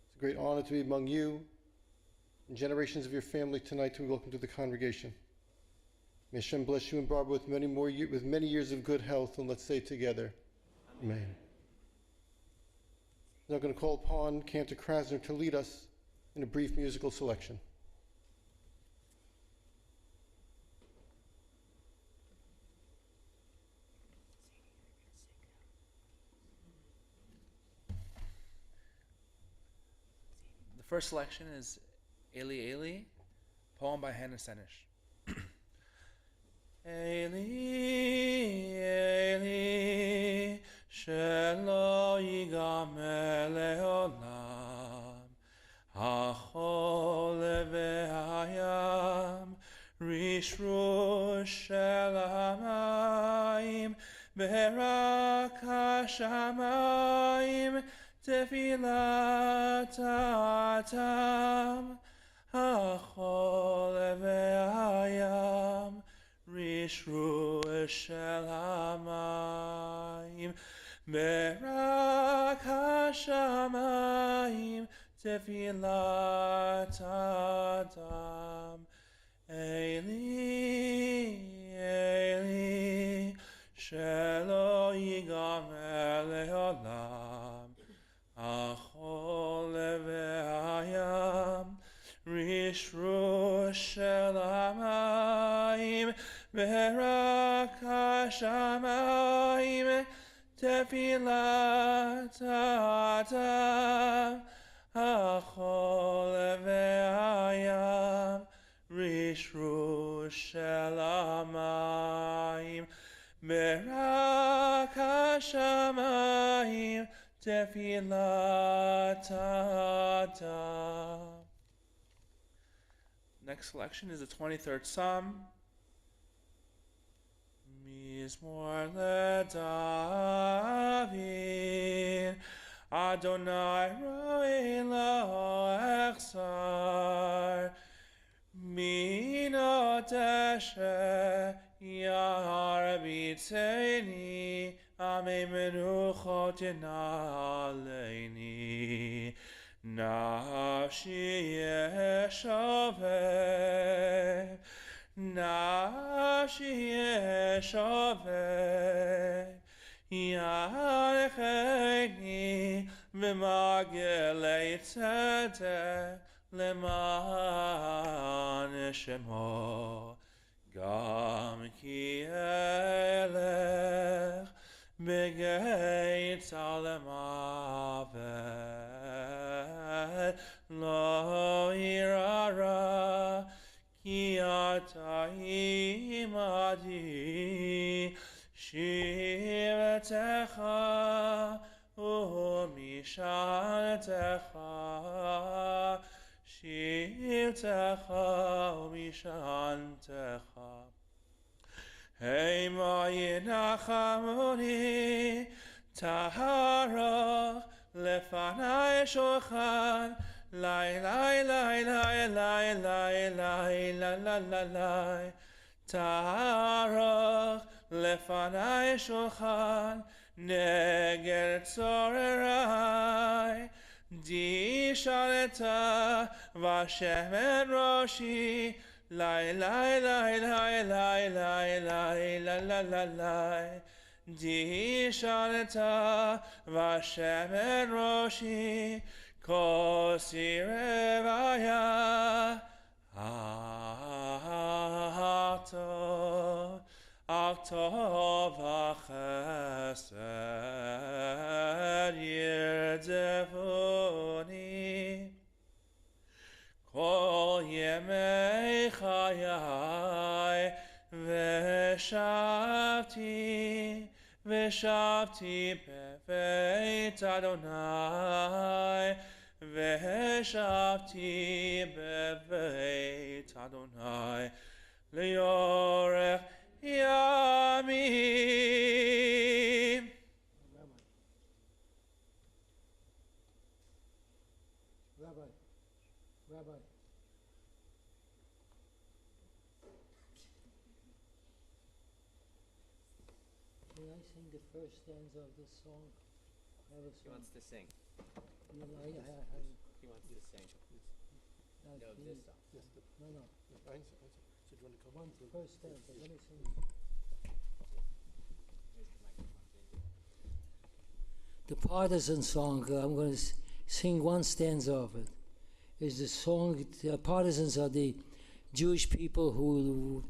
It's a great honor to be among you and generations of your family tonight to be welcomed to the congregation. May Hashem bless you and Barbara with many years of good health, and let's say together, Amen. Now I'm going to call upon Cantor Krasner to lead us in a brief musical selection. The first selection is Eli Eli, poem by Hannah Senish. Eli, Eli, shelo yigamer leolam, hachol ve'ayam, rishru shel hamayim, berak hashamayim, tefilat ha'atam, hachol ve'ayam, rishru shel hamayim, berak hashamayim, tefilat ha'atam. Eli, Eli, shelo yigamer leolam, hachol ve'ayam, rishru shel hamayim, berak hashamayim, tefilat ha'atam, hachol ve'ayam, rishru shel hamayim, berak hashamayim, tefilat ha'atam. Next selection is the 23rd Psalm. Mizmor leDavid, Adonai ro'ei lo echsar, minot esher yar b'tzeini, amei menuchot yenaleini. Nafshi yeshaveh, nafshi yeshaveh, yarecheni v'magelei tzedek leman shemo, gam ki elech b'geit alemavet, lo irara ki ata imadi, shivtecha umishantecha, shivtecha umishantecha. Hema yinachamoni, tahara lefanai shochan, lai lai lai lai lai lai lai la la la la, tahara lefanai shochan, neger tzorerai, Di shaleta Vashem Roshi Lai lai lai lai lai lai lai la la la la Di shaleta Vashem Roshi Kosi Revaya Akto v'chesed yirdefuni Kol yemei chayai V'shavti beveit Adonai V'shavti beveit Adonai Leorech Yamim. Rabbi. Can I sing the first stanza of this song? I have a He song. wants to sing. You know, He wants to sing. No, this song. No. One first stanza. Let me sing. Here's the microphone. The partisan song, I'm going to sing one stanza of it. Is the song, the partisans are the Jewish people who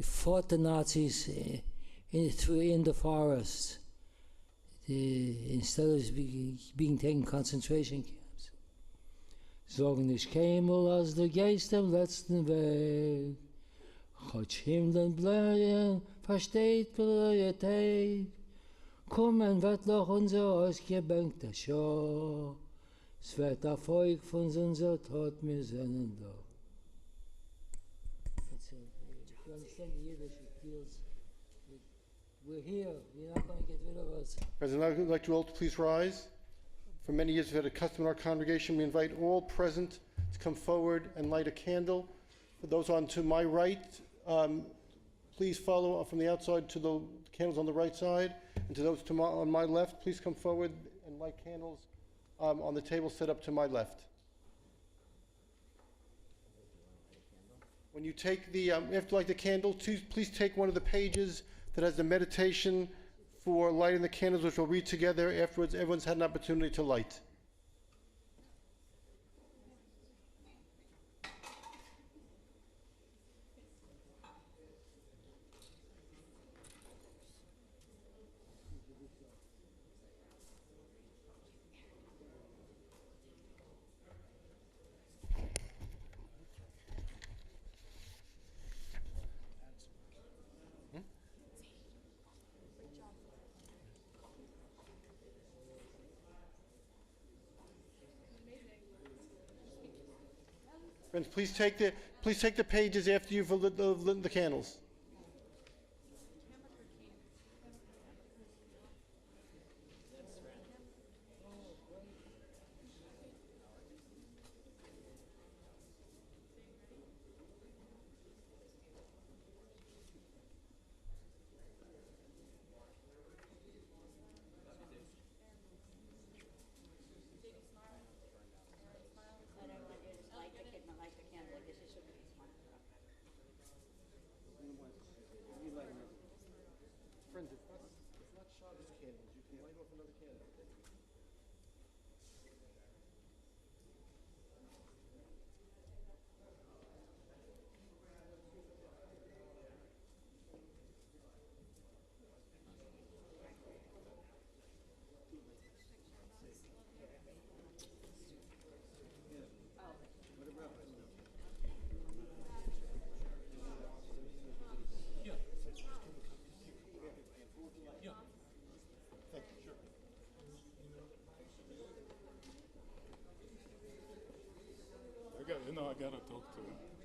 fought the Nazis in the forests instead of being taken concentration camps. Sagen nicht keinmal als der Geist am letzten Weg, hat ihm den Bläuen versteht Bläuetät, kommen wird noch unser ausgebänkter Schau, es wird Erfolg von unser Tod, wir sind da. If you understand the Yiddish, it feels like we're here, you're not going to get rid of us. President, I'd like you all to please rise. For many years, we've had a custom in our congregation. We invite all present to come forward and light a candle. For those on to my right, please follow from the outside to the candles on the right side. And to those on my left, please come forward and light candles on the table set up to my left. When you take the, after you light the candle, please take one of the pages that has the meditation for lighting the candles, which we'll read together. Afterwards, everyone's had an opportunity to light. Friends, please take the pages after you've lit the candles. Friends, it's not Shabbos candles. You can light off another candle. I gotta talk to him. The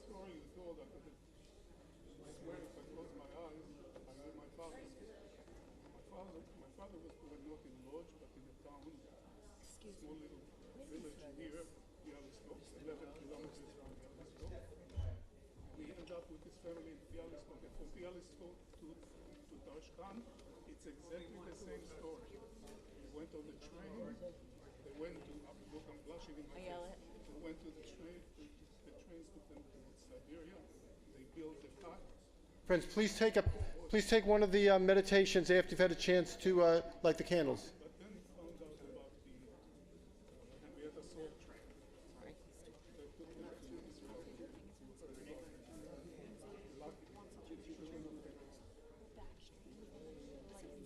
story is told that I swear if I close my eyes, I see my father. My father was not in Lodge, but in a town, small little village here, Bialystok, 11 kilometers from Bialystok. We ended up with his family. family in Bialystok, and from Bialystok to Tashkent, it's exactly the same story. They went on the train, they went to, look, I'm blushing in my face. They went to the train took them to Siberia, they built the hut. Friends, please take one of the meditations after you've had a chance to light the candles. But then he found out about the Henrietta Salt train. They took them to Israel.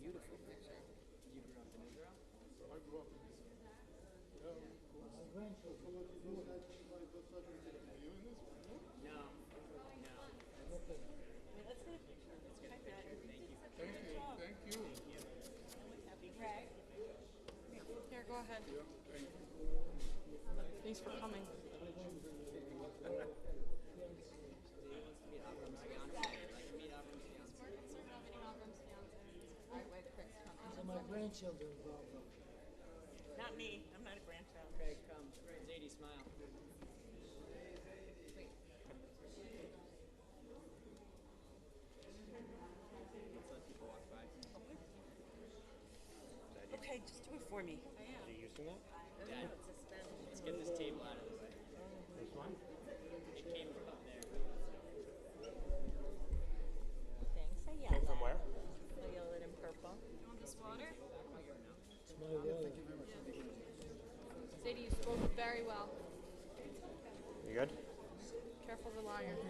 Beautiful picture. You grew up in Israel? So I grew up in Israel. Yeah, of course. Are you in Israel? No? No. Let's get a picture. Let's get a picture. Thank you, thank you. Ray. Here, go ahead. Yeah, thank you. Thanks for coming. So my grandchildren involved. Not me. I'm not a grandchild. Craig, come. Zadie, smile. Let's let people walk by. Okay, just do it for me. Dad, let's get this table out of the way. This one? It came from up there. Thanks. A yellow. From where? A yellow and purple. You want this water? It's my road. Sadie, you spoke very well. You good? Careful the liar. Were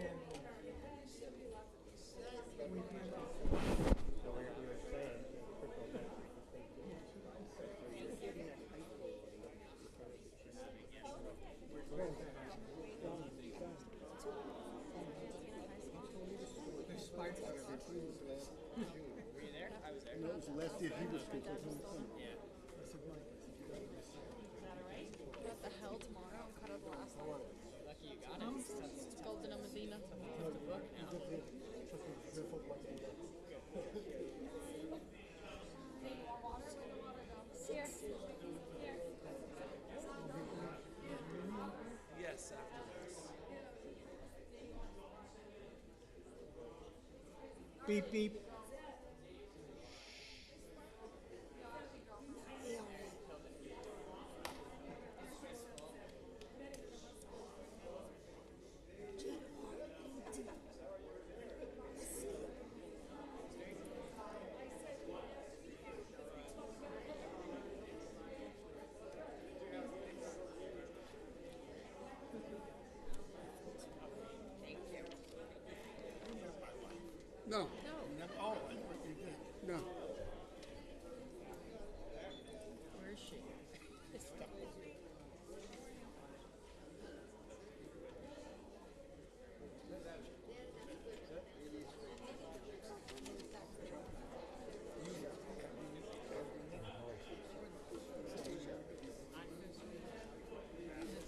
you there? I was there. No, it was the last year he was speaking. Yeah. What the hell tomorrow? Cut out the last one. Lucky you got it. It's Golden and Medina. The book now. Here. Yes, after this. Beep, beep. No. Never, oh, I thought you did. No. Where is she?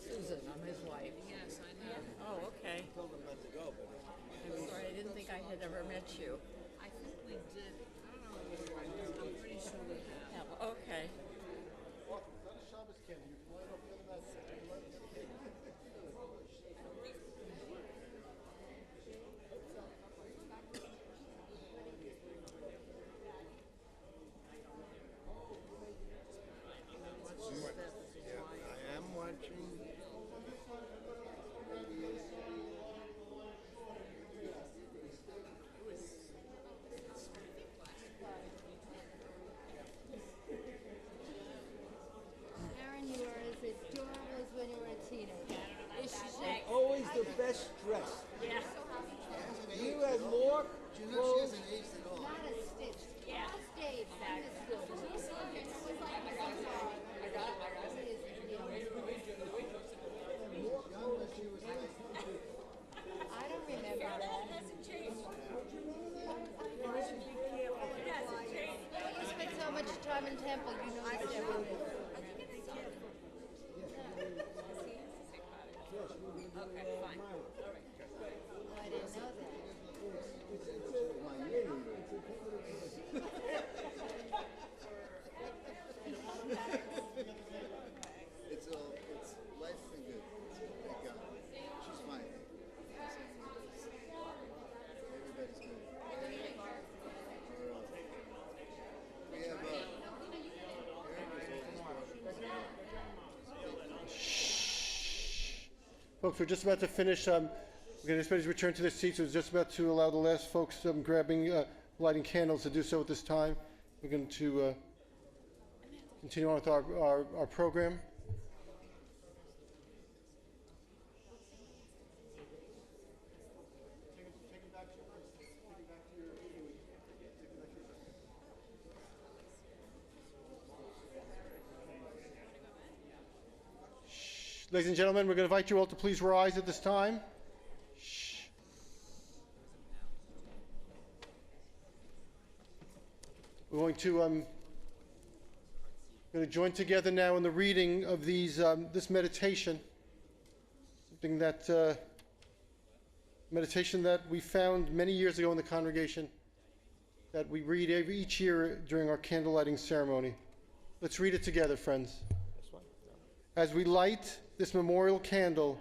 Susan, I'm his wife. Yes, I know. Oh, okay. I'm sorry, I didn't think I had ever met you. I think we did. I don't know if we were. I'm pretty sure we have. Yeah, okay. Oh, is that a Shabbos candy? You can light up the other night. I am watching. Aaron, you were as adorable as when you were a teenager. Always the best dressed. Yeah. You had more clothes. Not a stitch. Yeah. Stayed. I don't remember that. You spent so much time in Temple, you know everything. Okay, fine. All right. Oh, I didn't know that. It's life's been good. Thank God. She's fine. Folks, we're just about to finish. We're going to return to their seats. We're just about to allow the last folks lighting candles to do so at this time. We're going to continue on with our program. Ladies and gentlemen, we're going to invite you all to please rise at this time. Shh. We're going to join together now in the reading of this meditation. Something that meditation that we found many years ago in the congregation that we read each year during our candle lighting ceremony. Let's read it together, friends. As we light this memorial candle,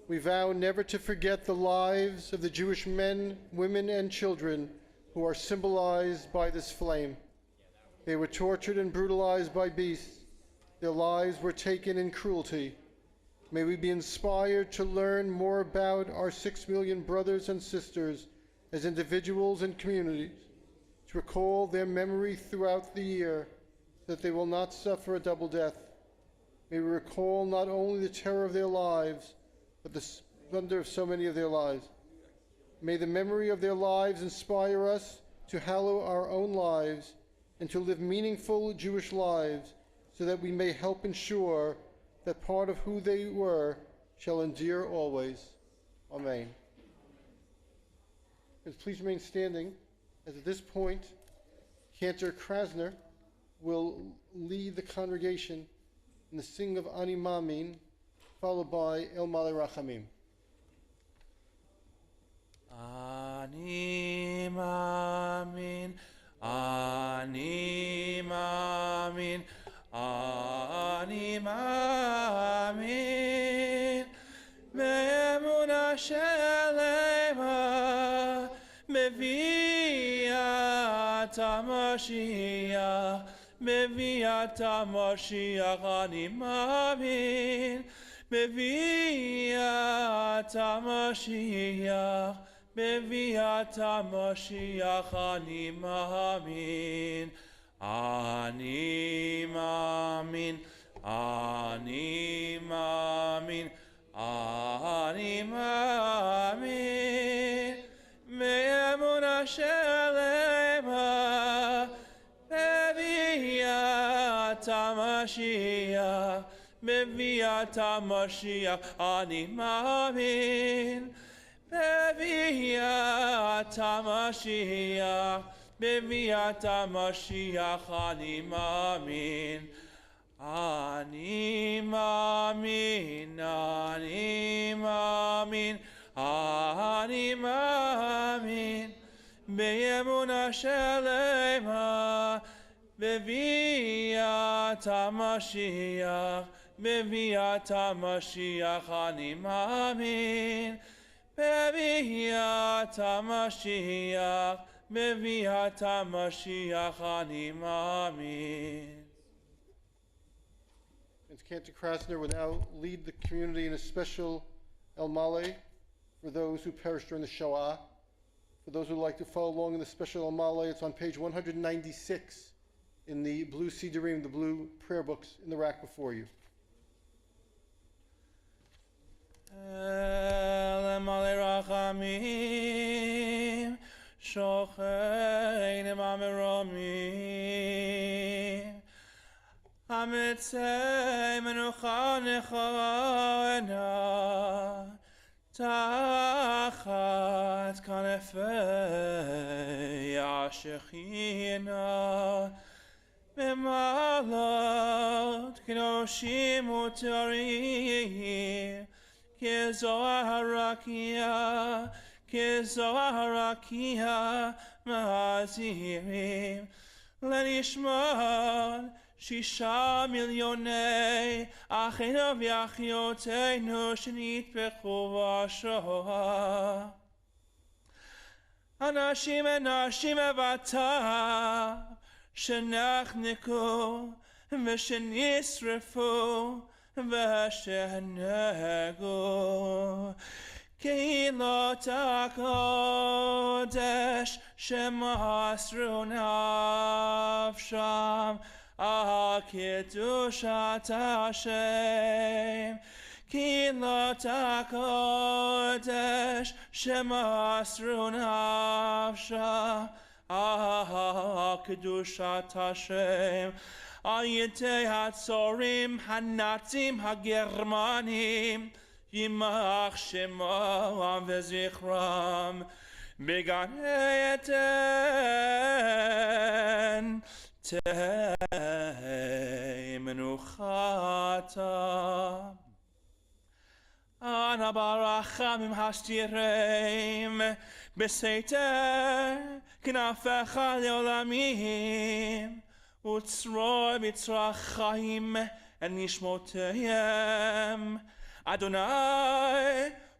we vow never to forget the lives of the Jewish men, women, and children who are symbolized by this flame. They were tortured and brutalized by beasts. Their lives were taken in cruelty. May we be inspired to learn more about our 6 million brothers and sisters as individuals and communities, to recall their memory throughout the year, so that they will not suffer a double death. May we recall not only the terror of their lives, but the splendor of so many of their lives. May the memory of their lives inspire us to hallow our own lives and to live meaningful Jewish lives, so that we may help ensure that part of who they were shall endure always. Amen. Please remain standing, as at this point, Cantor Krasner will lead the congregation in the singing of Ani Mamin, followed by El Male Rachamim. Ani Mamin, Ani Mamin, Ani Mamin, Me'emuna Shelema, Meviat HaMashiach, Meviat HaMashiach, Ani Mamin, Meviat HaMashiach, Meviat HaMashiach, Ani Mamin, Ani Mamin, Ani Mamin, Ani Mamin, Me'emuna Shelema, Meviat HaMashiach, Meviat HaMashiach, Ani Mamin, Meviat HaMashiach, Meviat HaMashiach, Ani Mamin, Ani Mamin, Ani Mamin, Ani Mamin, Be'emuna Shelema, Meviat HaMashiach, Meviat HaMashiach, Ani Mamin, Meviat HaMashiach, Meviat HaMashiach, Ani Mamin. Cantor Krasner will now lead the community in a special El Male for those who perished during the Shoah. For those who would like to follow along in the special El Male, it's on page 196 in the blue Sidurim, the blue prayer books in the rack before you. El Male Rachamim, Shochein Mameromim, Hamitzei Menucha Nechana, Tachat Kanefei Ashechina, Bemalot Kedoshim Utarim, Kezohar Harakia, Mahazirim, Lenishman, 6 מיליוני אחינו ואחיותינו שנטבחו בשואה. אנשים וטף שנחנקו ושנשרפו ושנגו קהילות הקודש שמסרו נפשם על קדושת השם. קהילות הקודש שמסרו נפשם על קדושת השם. על ידי הצורים הנאצים הגרמנים יימח שמם וזכרם בגן עדן תהא מנוחתם. אנא ברחמים הסתירם בסתר כנפיך לעולמים וצרור בצרכיים את נשמותיהם. אדוני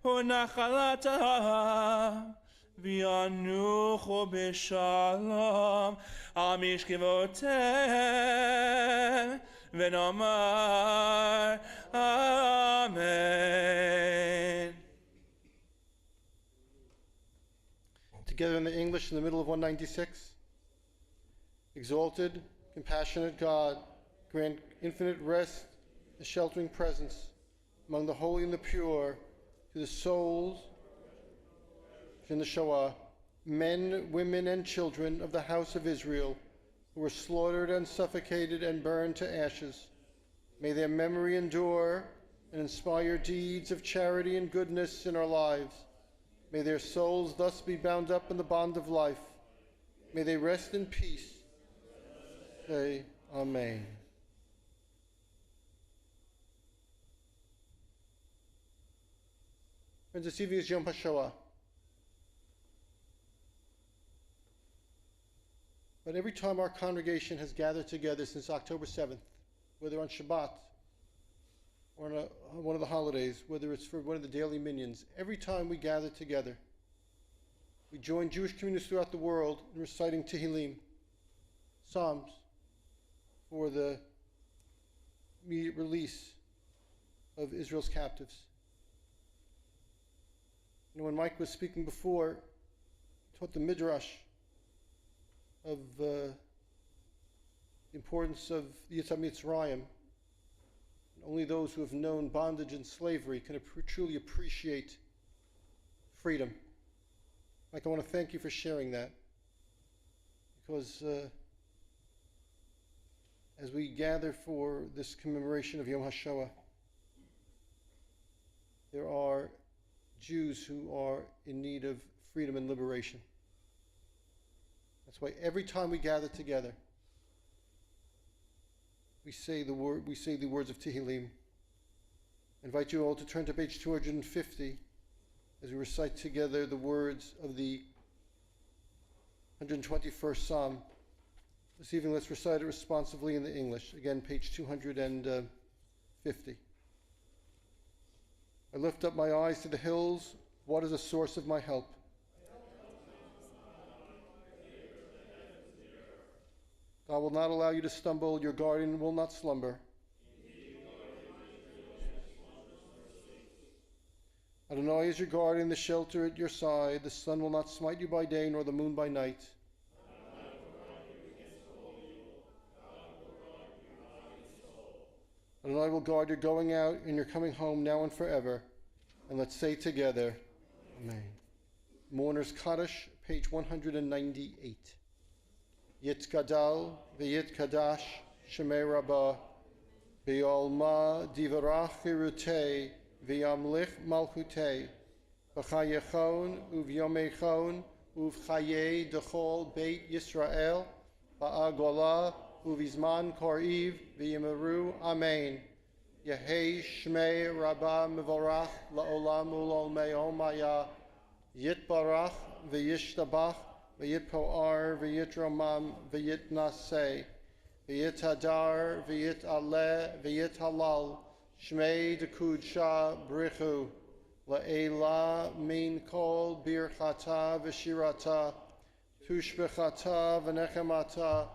הוא נחלתם וינוחו בשלום על משכבותיהם ונאמר Amen. Together in the English in the middle of 196. Exalted, compassionate God, grant infinite rest, a sheltering presence among the holy and the pure to the souls in the Shoah, men, women, and children of the house of Israel who were slaughtered and suffocated and burned to ashes. May their memory endure and inspire deeds of charity and goodness in our lives. May their souls thus be bound up in the bond of life. May they rest in peace. Say Amen. Friends, this evening is Yom Hashoah. But every time our congregation has gathered together since October 7th, whether on Shabbat or on one of the holidays, whether it's for one of the daily minions, every time we gather together, we join Jewish communities throughout the world in reciting Tehillim, Psalms, for the immediate release of Israel's captives. You know, when Mike was speaking before, he taught the Midrash of the importance of the Yitzhak Mitzrayim. Only those who have known bondage and slavery can truly appreciate freedom. Mike, I want to thank you for sharing that, because as we gather for this commemoration of Yom Hashoah, there are Jews who are in need of freedom and liberation. That's why every time we gather together, we say the words of Tehillim. I invite you all to turn to page 250 as we recite together the words of the 121st Psalm. This evening, let's recite it responsively in the English. Again, page 250. I lift up my eyes to the hills. What is the source of my help? God will not allow you to stumble. Your guardian will not slumber. Adonai is your guardian, the shelter at your side. The sun will not smite you by day, nor the moon by night. Adonai will guard your going out and your coming home now and forever. And let's say together, Amen. Mourner's Kaddish, page 198. Yit Gadal, V'yit Kadash, Shemei Rabbah, B'yolma Divarach Hirutei, V'yamlich Malchutei, V'chayechon, Uv'yomechon, Uv'chayei Dechol Beit Yisrael, Ba'agola, Uv'izman Koriv, V'yimeru, Amen. Yehei Shmei Rabbah Mivorach, La'olam Ul'olmei Omaya, Yit Barach, V'yishtabach, V'yit Po'ar, V'yit Romam, V'yit Naseh, V'yit Hadar, V'yit Aleh, V'yit Halal, Shmei Dekudsha Brichu, La'ela Min Kol Birchata V'shirata, Tushbechata V'nechemata,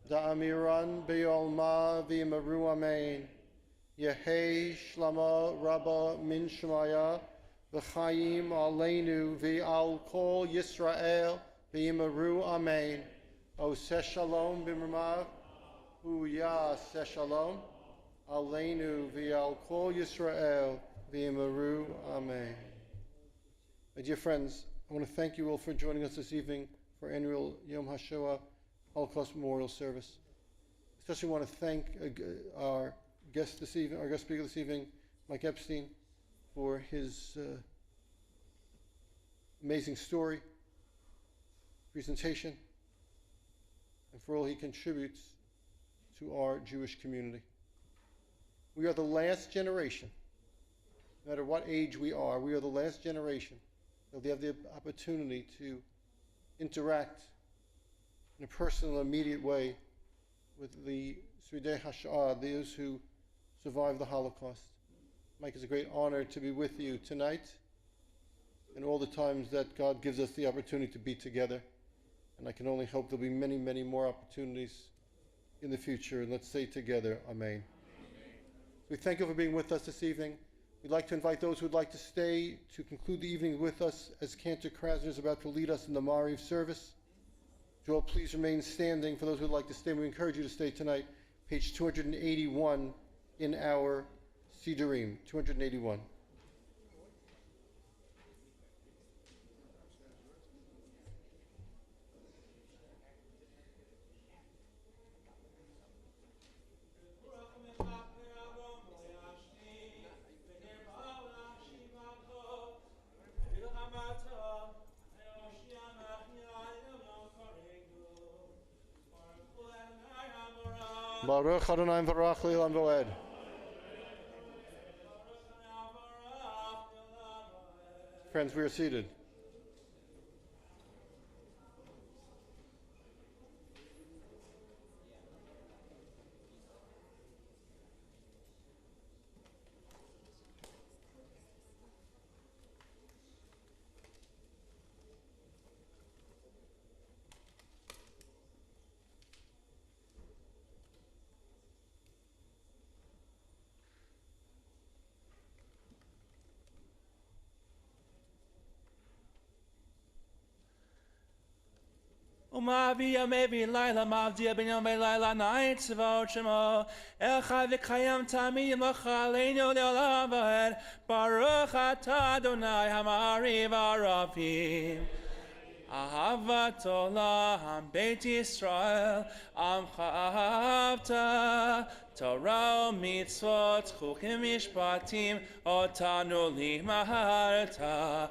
Da'amiran B'yolma V'yimaru Amen. Yehei Shlama Rabba Min Shemaya V'chaim Aleinu V'al Kol Yisrael V'yimaru Amen. Oseh Shalom B'mirmav Uyaseh Shalom Aleinu V'al Kol Yisrael V'yimaru Amen. My dear friends, I want to thank you all for joining us this evening for annual Yom HaShoah Holocaust Memorial Service. Especially want to thank our guest speaker this evening, Mike Epstein, for his amazing story, presentation, and for all he contributes to our Jewish community. We are the last generation, no matter what age we are the last generation that will have the opportunity to interact in a personal, immediate way with the Sridei HaShoah, those who survived the Holocaust. Mike, it's a great honor to be with you tonight and all the times that God gives us the opportunity to be together. And I can only hope there'll be many, many more opportunities in the future. And let's say together, Amen. We thank you for being with us this evening. We'd like to invite those who would like to stay to conclude the evening with us as Cantor Krasner is about to lead us in the Mariv service. Joel, please remain standing for those who would like to stay. We encourage you to stay tonight. Page 281 in our Sidurim, 281. Baruch Adonai V'rach Le'olam V'oed. Friends, we are seated. Umavi Yamevi Laila Mavdia Ben Yomei Laila Night Savot Shemo Echad V'Kayam Tamim L'Chaleinu Le'olam V'ed Baruch Atah Adonai Hamari V'Arafim Ahavat Olam Beit Yisrael Amcha Ahavta Torah Mitzvot Chukim Mishpatim Otanu Limaharta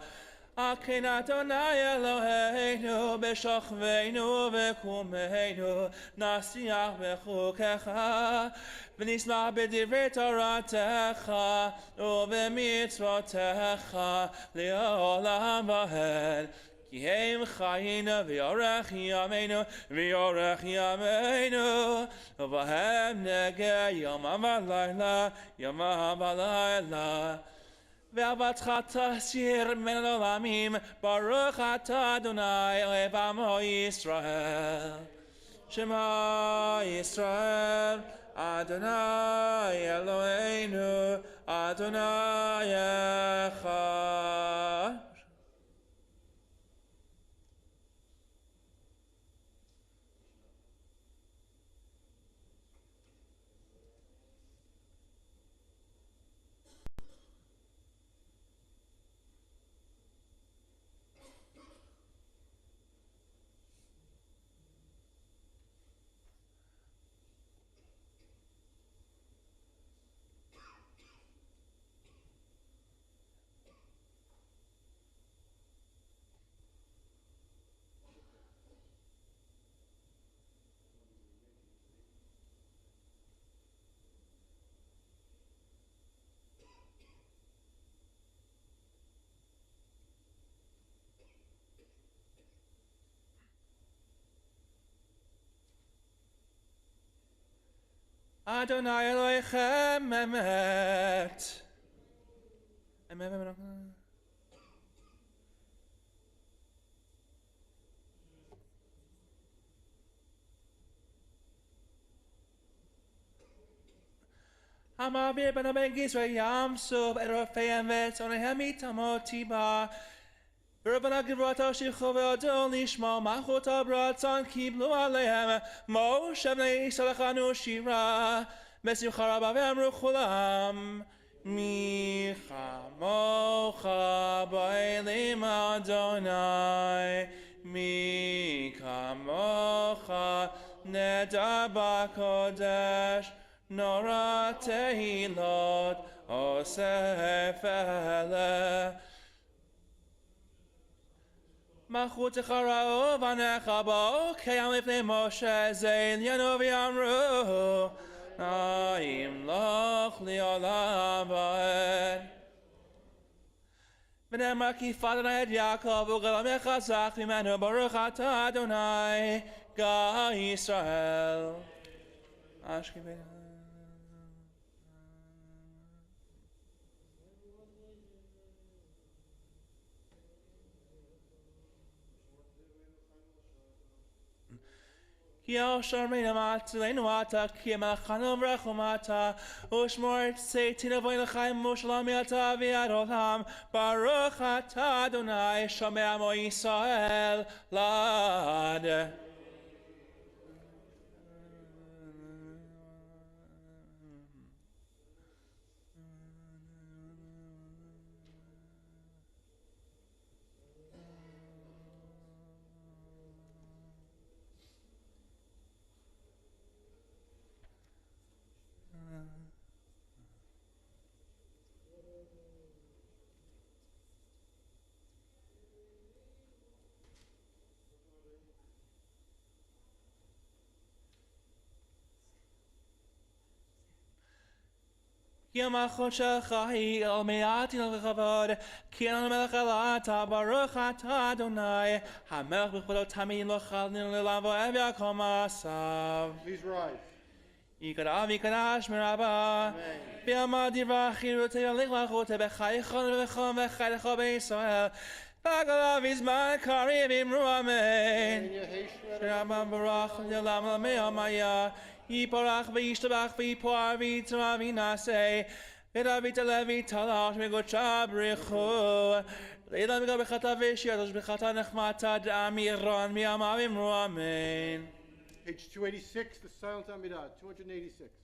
Akin Adonai Eloheinu b'shachveinu v'kumeinu nasiach b'chukecha v'nismach b'divrei Toratecha u'b'mitzvotecha le'olam v'hed ki heim chayinu v'yorech yameinu v'hem negeh yomam v'layla yomam v'layla Ve'avatcha tasir men olamim Baruch atah Adonai ohev amo Yisrael Shema Yisrael Adonai Eloheinu Adonai Echad. Adonai Elohechem emet. המעביר בין הבן גזרי ים סוף, את רופאיהם ואת צונאיהם מתמות תיבא. ורבנה גבורתו שילכו והודו לשמו, מלכות ברצון קיבלו עליהם, משה בני ישראל הכנו שירה, בשמחה רבה ואמרו כולם, מי כמוך באלים אדוני, מי כמוך נדר בקודש, נורא תהילות אוסף אלה. מלכותך ראו בניך בו, קיים לפני משה זה עניינו ואמרו, ימלוך לעולם ועד. ונאמר כי פדנה את יעקב וגלה מחזק ממנו, ברוך אתה אדוני גא ישראל. אשכנזי. יאשר מנמתנו אתה כי מלכנו ורחמתה ושמור את צאתנו בואי לחיים ושלום אתה ועד עולם ברוך אתה אדוני שומע עמו ישראל לעד. כי המלכות שלך היא על מעטין לכבוד, כי אין המלך אלא אתה, ברוך אתה אדוני, המלך בכבודו תמיד לא חלין לעולם ואוהב יעקב מעשיו. Please rise. יקרא ויקדש מרבה, בעמד דברי חירותי יליך מלכותי, בחייכון ובחום וחייך בישראל, בגלה בזמן קריב אמרו אמן. שרבם ברוך לעולם לעמי עמיה, יפרח וישתבח ויפואר ויצמא וינשא, ודוד הלוי תלש מגודשה ברכו, לילה מגע בחטא ושיעתוש בחטא נחמתה דאמירון מימיו אמרו אמן. Page 286, the Silent Amidah, 286.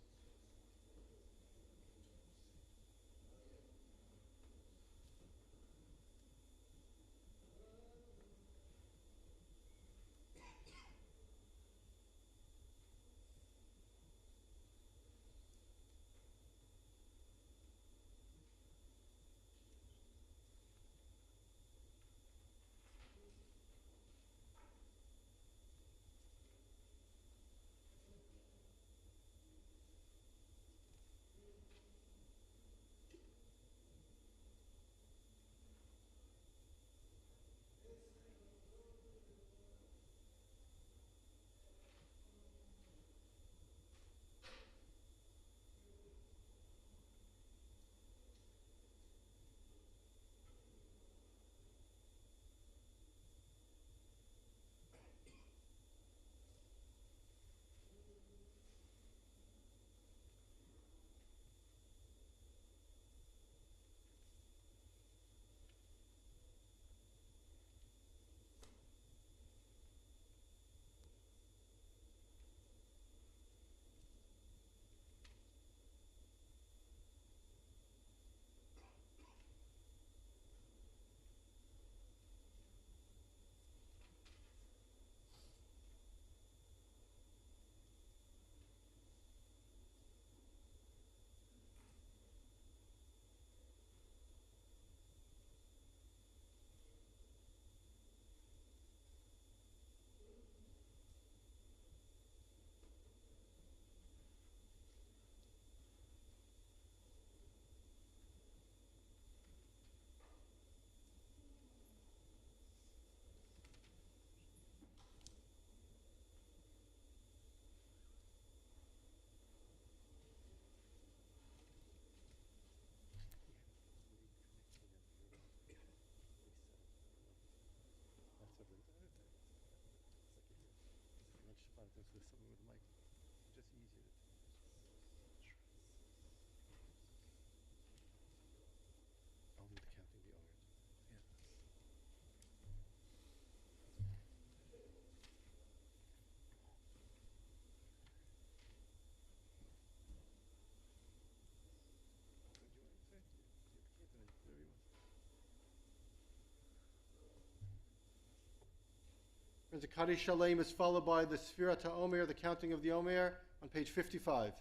Friends, the Kaddish Shalem is followed by the Sfirat HaOmer, the counting of the Omer, on page 55.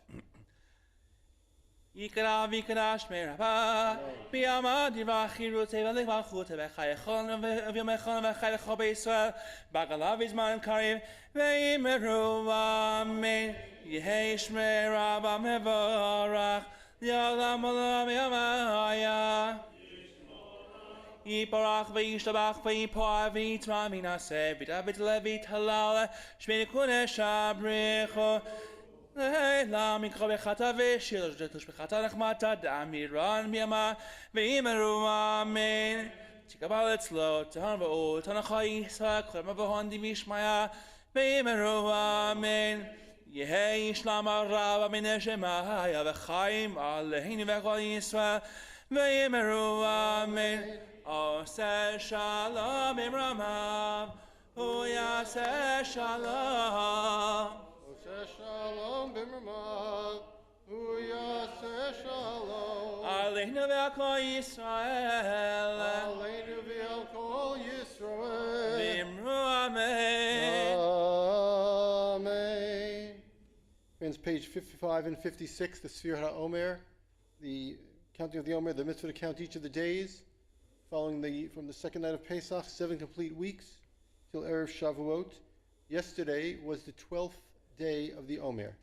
Yikra vikra shmerava biyama divachiru tevelik malchut vechayechon v'yomechon v'chayechon b'Yisrael bagalav izman karim v'yimeru amen yehei shmerava mevorach yalam olam yamaya Yiparach v'yishtabach v'yipoah v'yitma v'yinaseh v'david levi talala shmei kunesh abricho La mikro bechata v'shir jetush bechata nechmata da'amiran b'yama v'imeru amen Tikabal etzlo tahon v'ol tanachai Yitzhak chorma v'hondi v'ishmaya v'imeru amen Yehei yishlam ha'rava mineshemaya v'chaim aleinu v'chol Yisrael v'imeru amen Oseh shalom imramav Hu yaseh shalom Shalom b'mramav, hu yaseh shalom. Aleinu v'al Yisrael. Aleinu v'al kol Yisrael. V'imru amen. Amen. Friends, page 55 and 56, the Sfir HaOmer, the counting of the Omer, the mitzvah to count each of the days, from the second night of Pesach, 7 complete weeks, till Erev Shavuot. Yesterday was the 12th day of the Omer.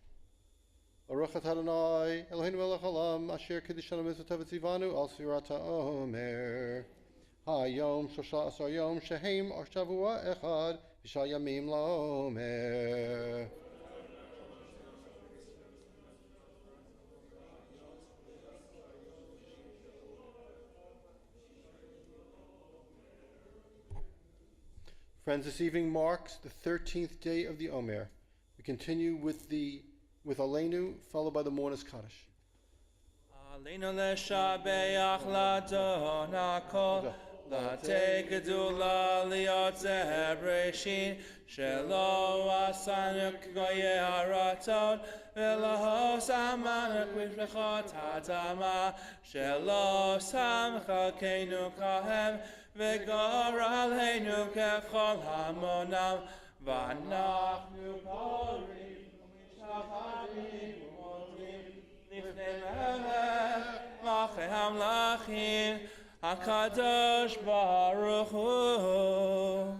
Baruch atah Adonai Eloheinu melech haolam asher kiddushanu mitzvotav v'tzivanu al sfirat haomer. Hayom shosha asar yom shehem ar shavua echad v'shal yamim laomer. Friends, this evening marks the 13th day of the Omer. We continue with Aleinu, followed by the Mourner's Kaddish. Aleinu leshabeach ladon hakol latei gedula liot zebreshim shelo asanu k'goyei haraton v'lo samanu k'vishmechot hadama shelo samcha keinu kahem v'gor aleinu kechol hamonam ואנחנו קוראים ומשתחווים ומודים לפני מלך מלכי המלכים הקדוש ברוך הוא.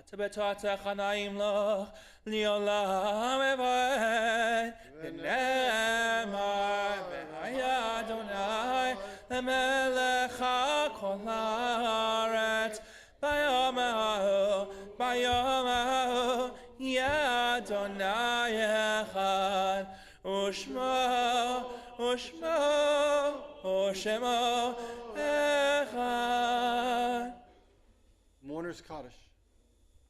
Tebetata chanaim loch liolam eved v'nemar v'haya Adonai lemelech hakol haaretz bayom hahu ya Adonai echad u'shmo echad. Mourner's Kaddish.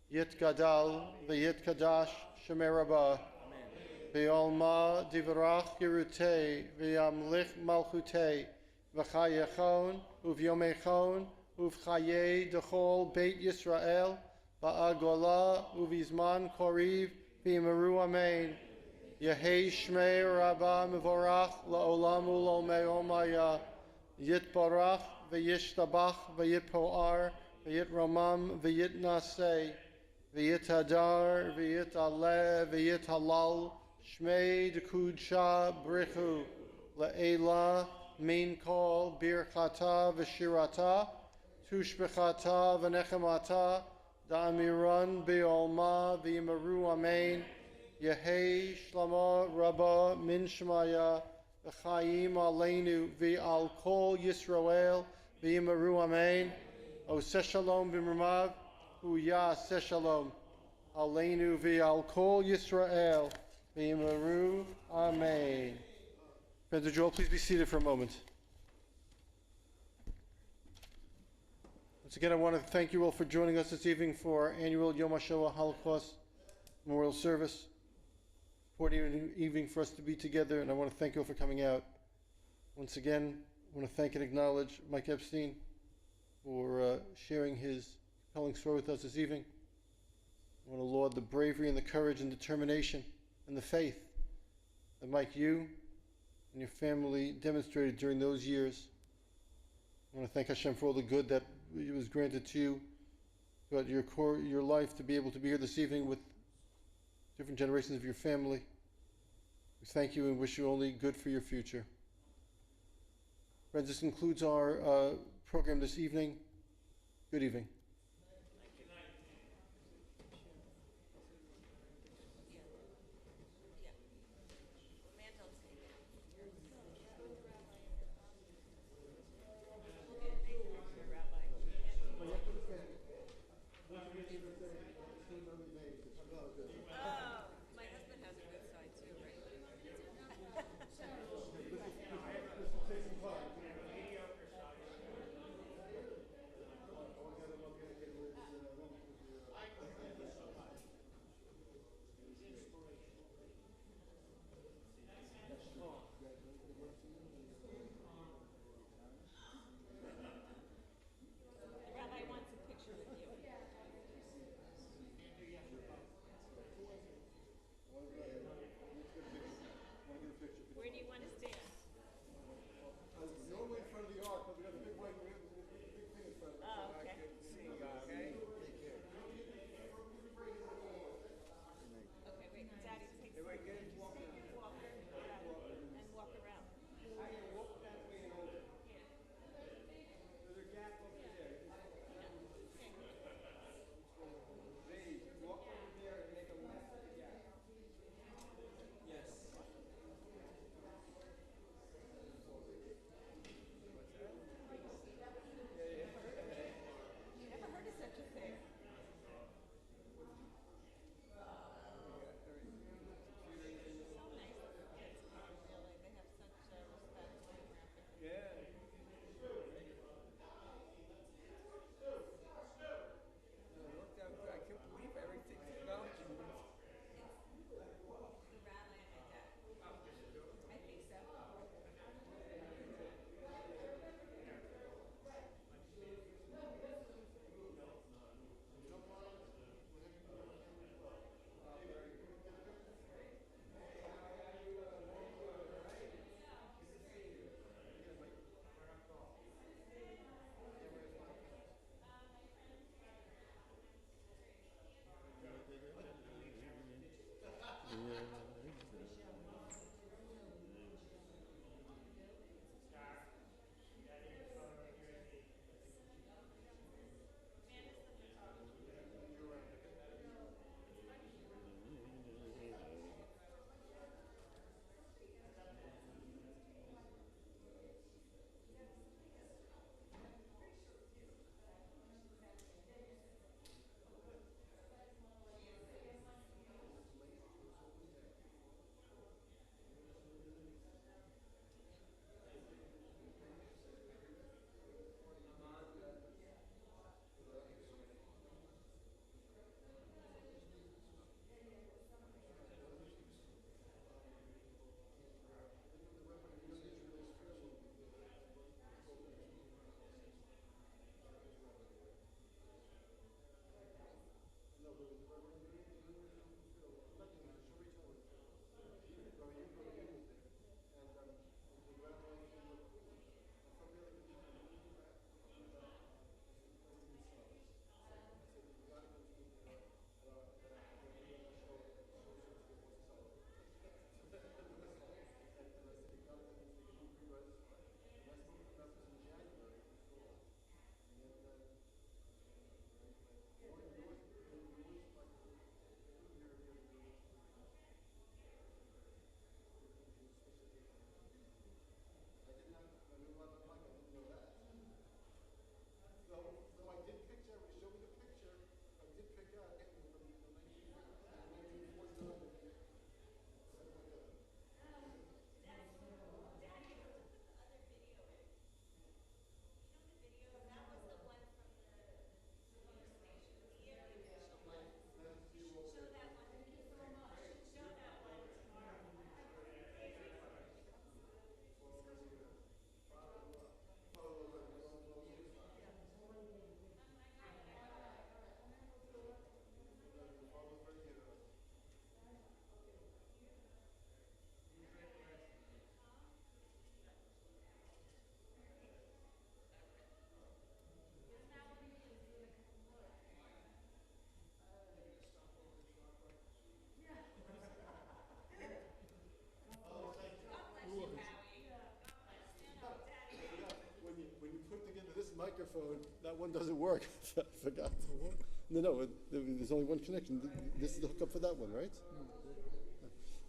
Yit Gadal, V'yit Kadash, Shemei Rabbah, V'yolma Divrach Gerutei, V'yamlich Malchutei, V'chayechon, U'v'yomechon, U'v'chayei Dechol Beit Yisrael, V'agola, U'v'izman Koriv, V'yimeru Amen. Yehei Shmei Rabbah Mevorach, La'olam U'l'olmei Omaya, Yit Barach, V'yishtabach, V'yit Po'ar, V'yit Ramam, V'yit Nasei, V'yit Hadar, V'yit Aleh, V'yit Halal, Shmei D'Kudsha Brichu, La'ela, Min Kol, Birchata V'shirata, Tushbechata V'nechemata, Da'amiran B'olma V'yimeru Amen, Yehei Shlama Rabba Min Shemaya, V'chayim Aleinu V'al Kol Yisrael, V'yimeru Amen, Oseh Shalom B'mramav, Hu Yaseh Shalom, Aleinu V'al Kol Yisrael, V'yimeru Amen. Friends, would you all please be seated for a moment? Once again, I want to thank you all for joining us this evening for our annual Yom Hashoah Holocaust Memorial Service. Important evening for us to be together, and I want to thank you all for coming out. Once again, I want to thank and acknowledge Mike Epstein, for sharing his compelling story with us this evening. I want to laud the bravery and the courage and determination and the faith that Mike, you and your family demonstrated during those years. I want to thank Hashem for all the good that was granted to you throughout your life to be able to be here this evening with different generations of your family. We thank you and wish you only good for your future. Friends, this concludes our program this evening. Good evening. Where do you want to stand? Normally in front of the ark, but we got a big white, we have a big thing in front of us. Oh, so I okay. can't see, okay? Take care. Okay, wait, Daddy, take Hey, wait, get his walker. your walker and walk around. I can walk that way and over. There's a gap over there. Ladies, walk over there and make a left at the gap. Yes. Never heard of such a thing. So nice of the kids, really. They have such respect for America. Yeah. It worked out good. I can't believe everything technology works. The rabbi and my dad. I think so. microphone, that one doesn't work. I forgot. No, there's only one connection. This is the hookup for that one, right?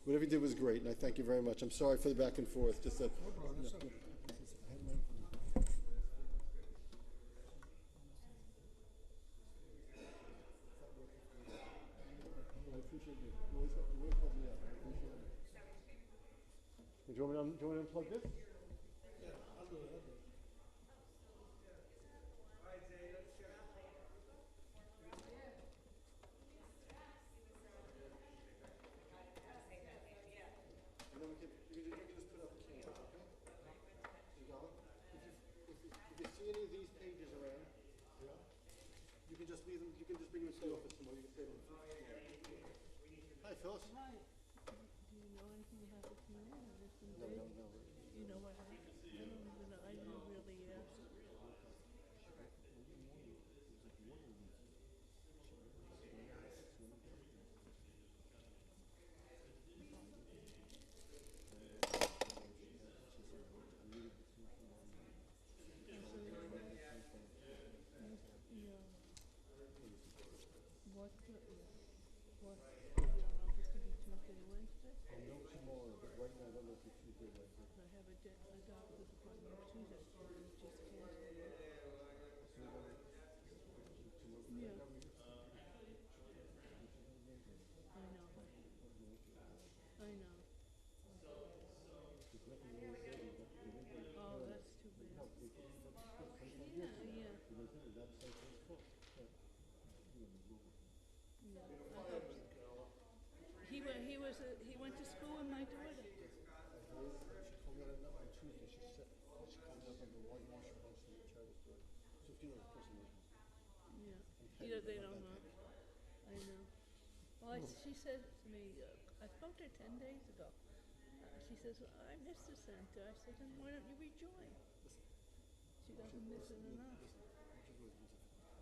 Whatever you did was great, and I thank you very much. I'm sorry for the back and forth. Just that. I appreciate you. You always help me out. I appreciate it. Do you want me to unplug this? Yeah, I'll do it. And then you can just put up the camera, okay? You got it? If you see any of these pages around, yeah, you can just leave them. You can just bring them to the office tomorrow. You can save them. Hi, Phyllis. Hi. Do you know anything about this man or this No. You know what happened? I don't even know. I didn't really ask. I'll know tomorrow, but right now I don't know if it's Tuesday or Wednesday. I have a doctor's appointment Tuesday. Just canceled. Yeah. I know. Oh, that's too bad. Yeah. He went to school with my daughter. She told me on Tuesday. She called me up on the whitewash house in the charity store. So if you know the person, Yeah. They don't know. I know. Well, she said to me, I spoke to her 10 days ago. She says, I miss the center. I said, then why don't you rejoin? She doesn't miss it enough.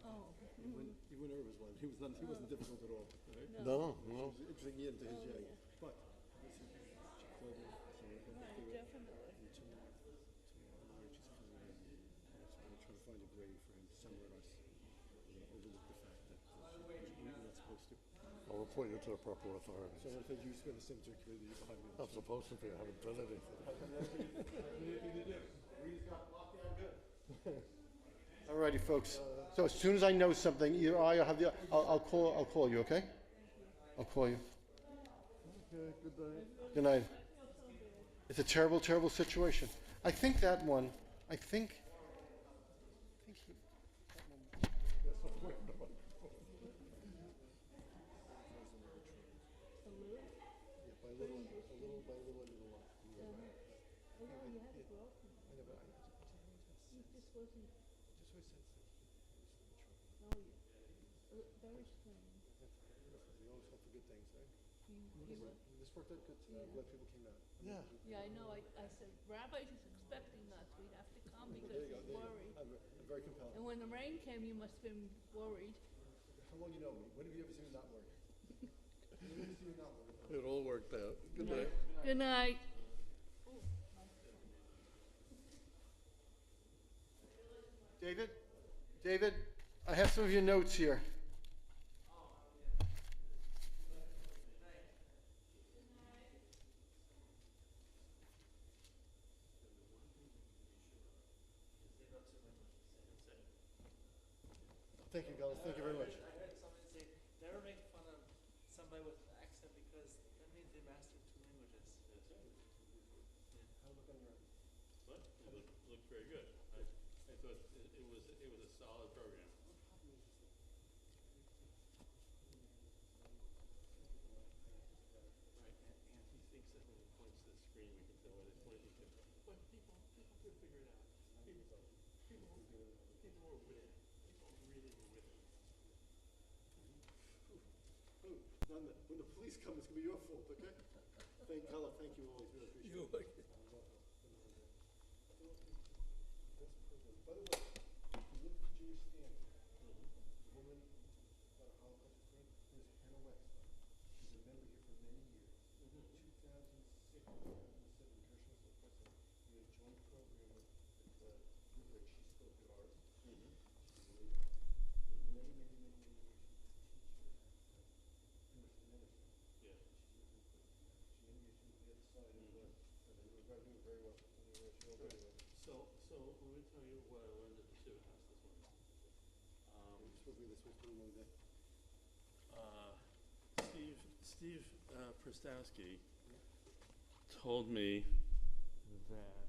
Oh. Even when Irv was one, he wasn't difficult at all. Right? No. It was an interesting year into his Oh, year. yeah. But she called me, so I had to Right, do it. definitely. And tomorrow night she's coming in. So I'm going to try to find a grave for him somewhere else. Overlook the fact that we're not supposed to. I'll report you to the proper authorities. So I want to thank you for the cemetery committee behind me. I'm supposed to be. I haven't done anything. Anything to do. Reed's got locked down good. Alrighty, folks. So as soon as I know something, either I or have the I'll call you. Okay? I'll call you. Okay, good night. Good night. It's a terrible, terrible situation. I think that one. I think he, that one. That's not where the microphone. Yeah, by a little into the lot. Oh, you had it broken. I know, but He just wasn't. just always sense that he was in trouble. Oh, yeah. Very strange. We always hope for good things, right? He was. This worked out good. I'm glad people came out. Yeah. Yeah, I know. I said, Rabbi's expecting us. We have to come because There you go. he's There you worried. go. I'm very compelling. And when the rain came, you must have been worried. How long you know me? When have you ever seen me not work? When have you ever seen me not work? It all worked out. Good night. Good night. David, I have some of your notes here. Thank you, guys. Thank you very much. I heard somebody say, never make fun of somebody with an accent because that means they mastered 2 languages. How look on your What? It looked very good. I thought it was a solid program. Right, and he thinks that when he points to the screen, we can tell what he's pointing to. But people could figure it out. People were with it. People really were with it. When the police come, it's going to be your fault, okay? Thank you always. Really appreciate it. By the way, if you look at the Jewish standard, the woman got a Holocaust friend is Hannah Wexler. She's a member here for many years. 2006, 2007, Gershon was the president. We had a joint program with Woodbridge. She spoke at ours. many, many, many, many years. She was a teacher at Emerson Edison. Yeah. She was the other side of the, and they were doing very well. She went very well. So let me tell you what I learned at the Civic House this morning. You're supposed to be this was 21 day. Steve Prestowski told me that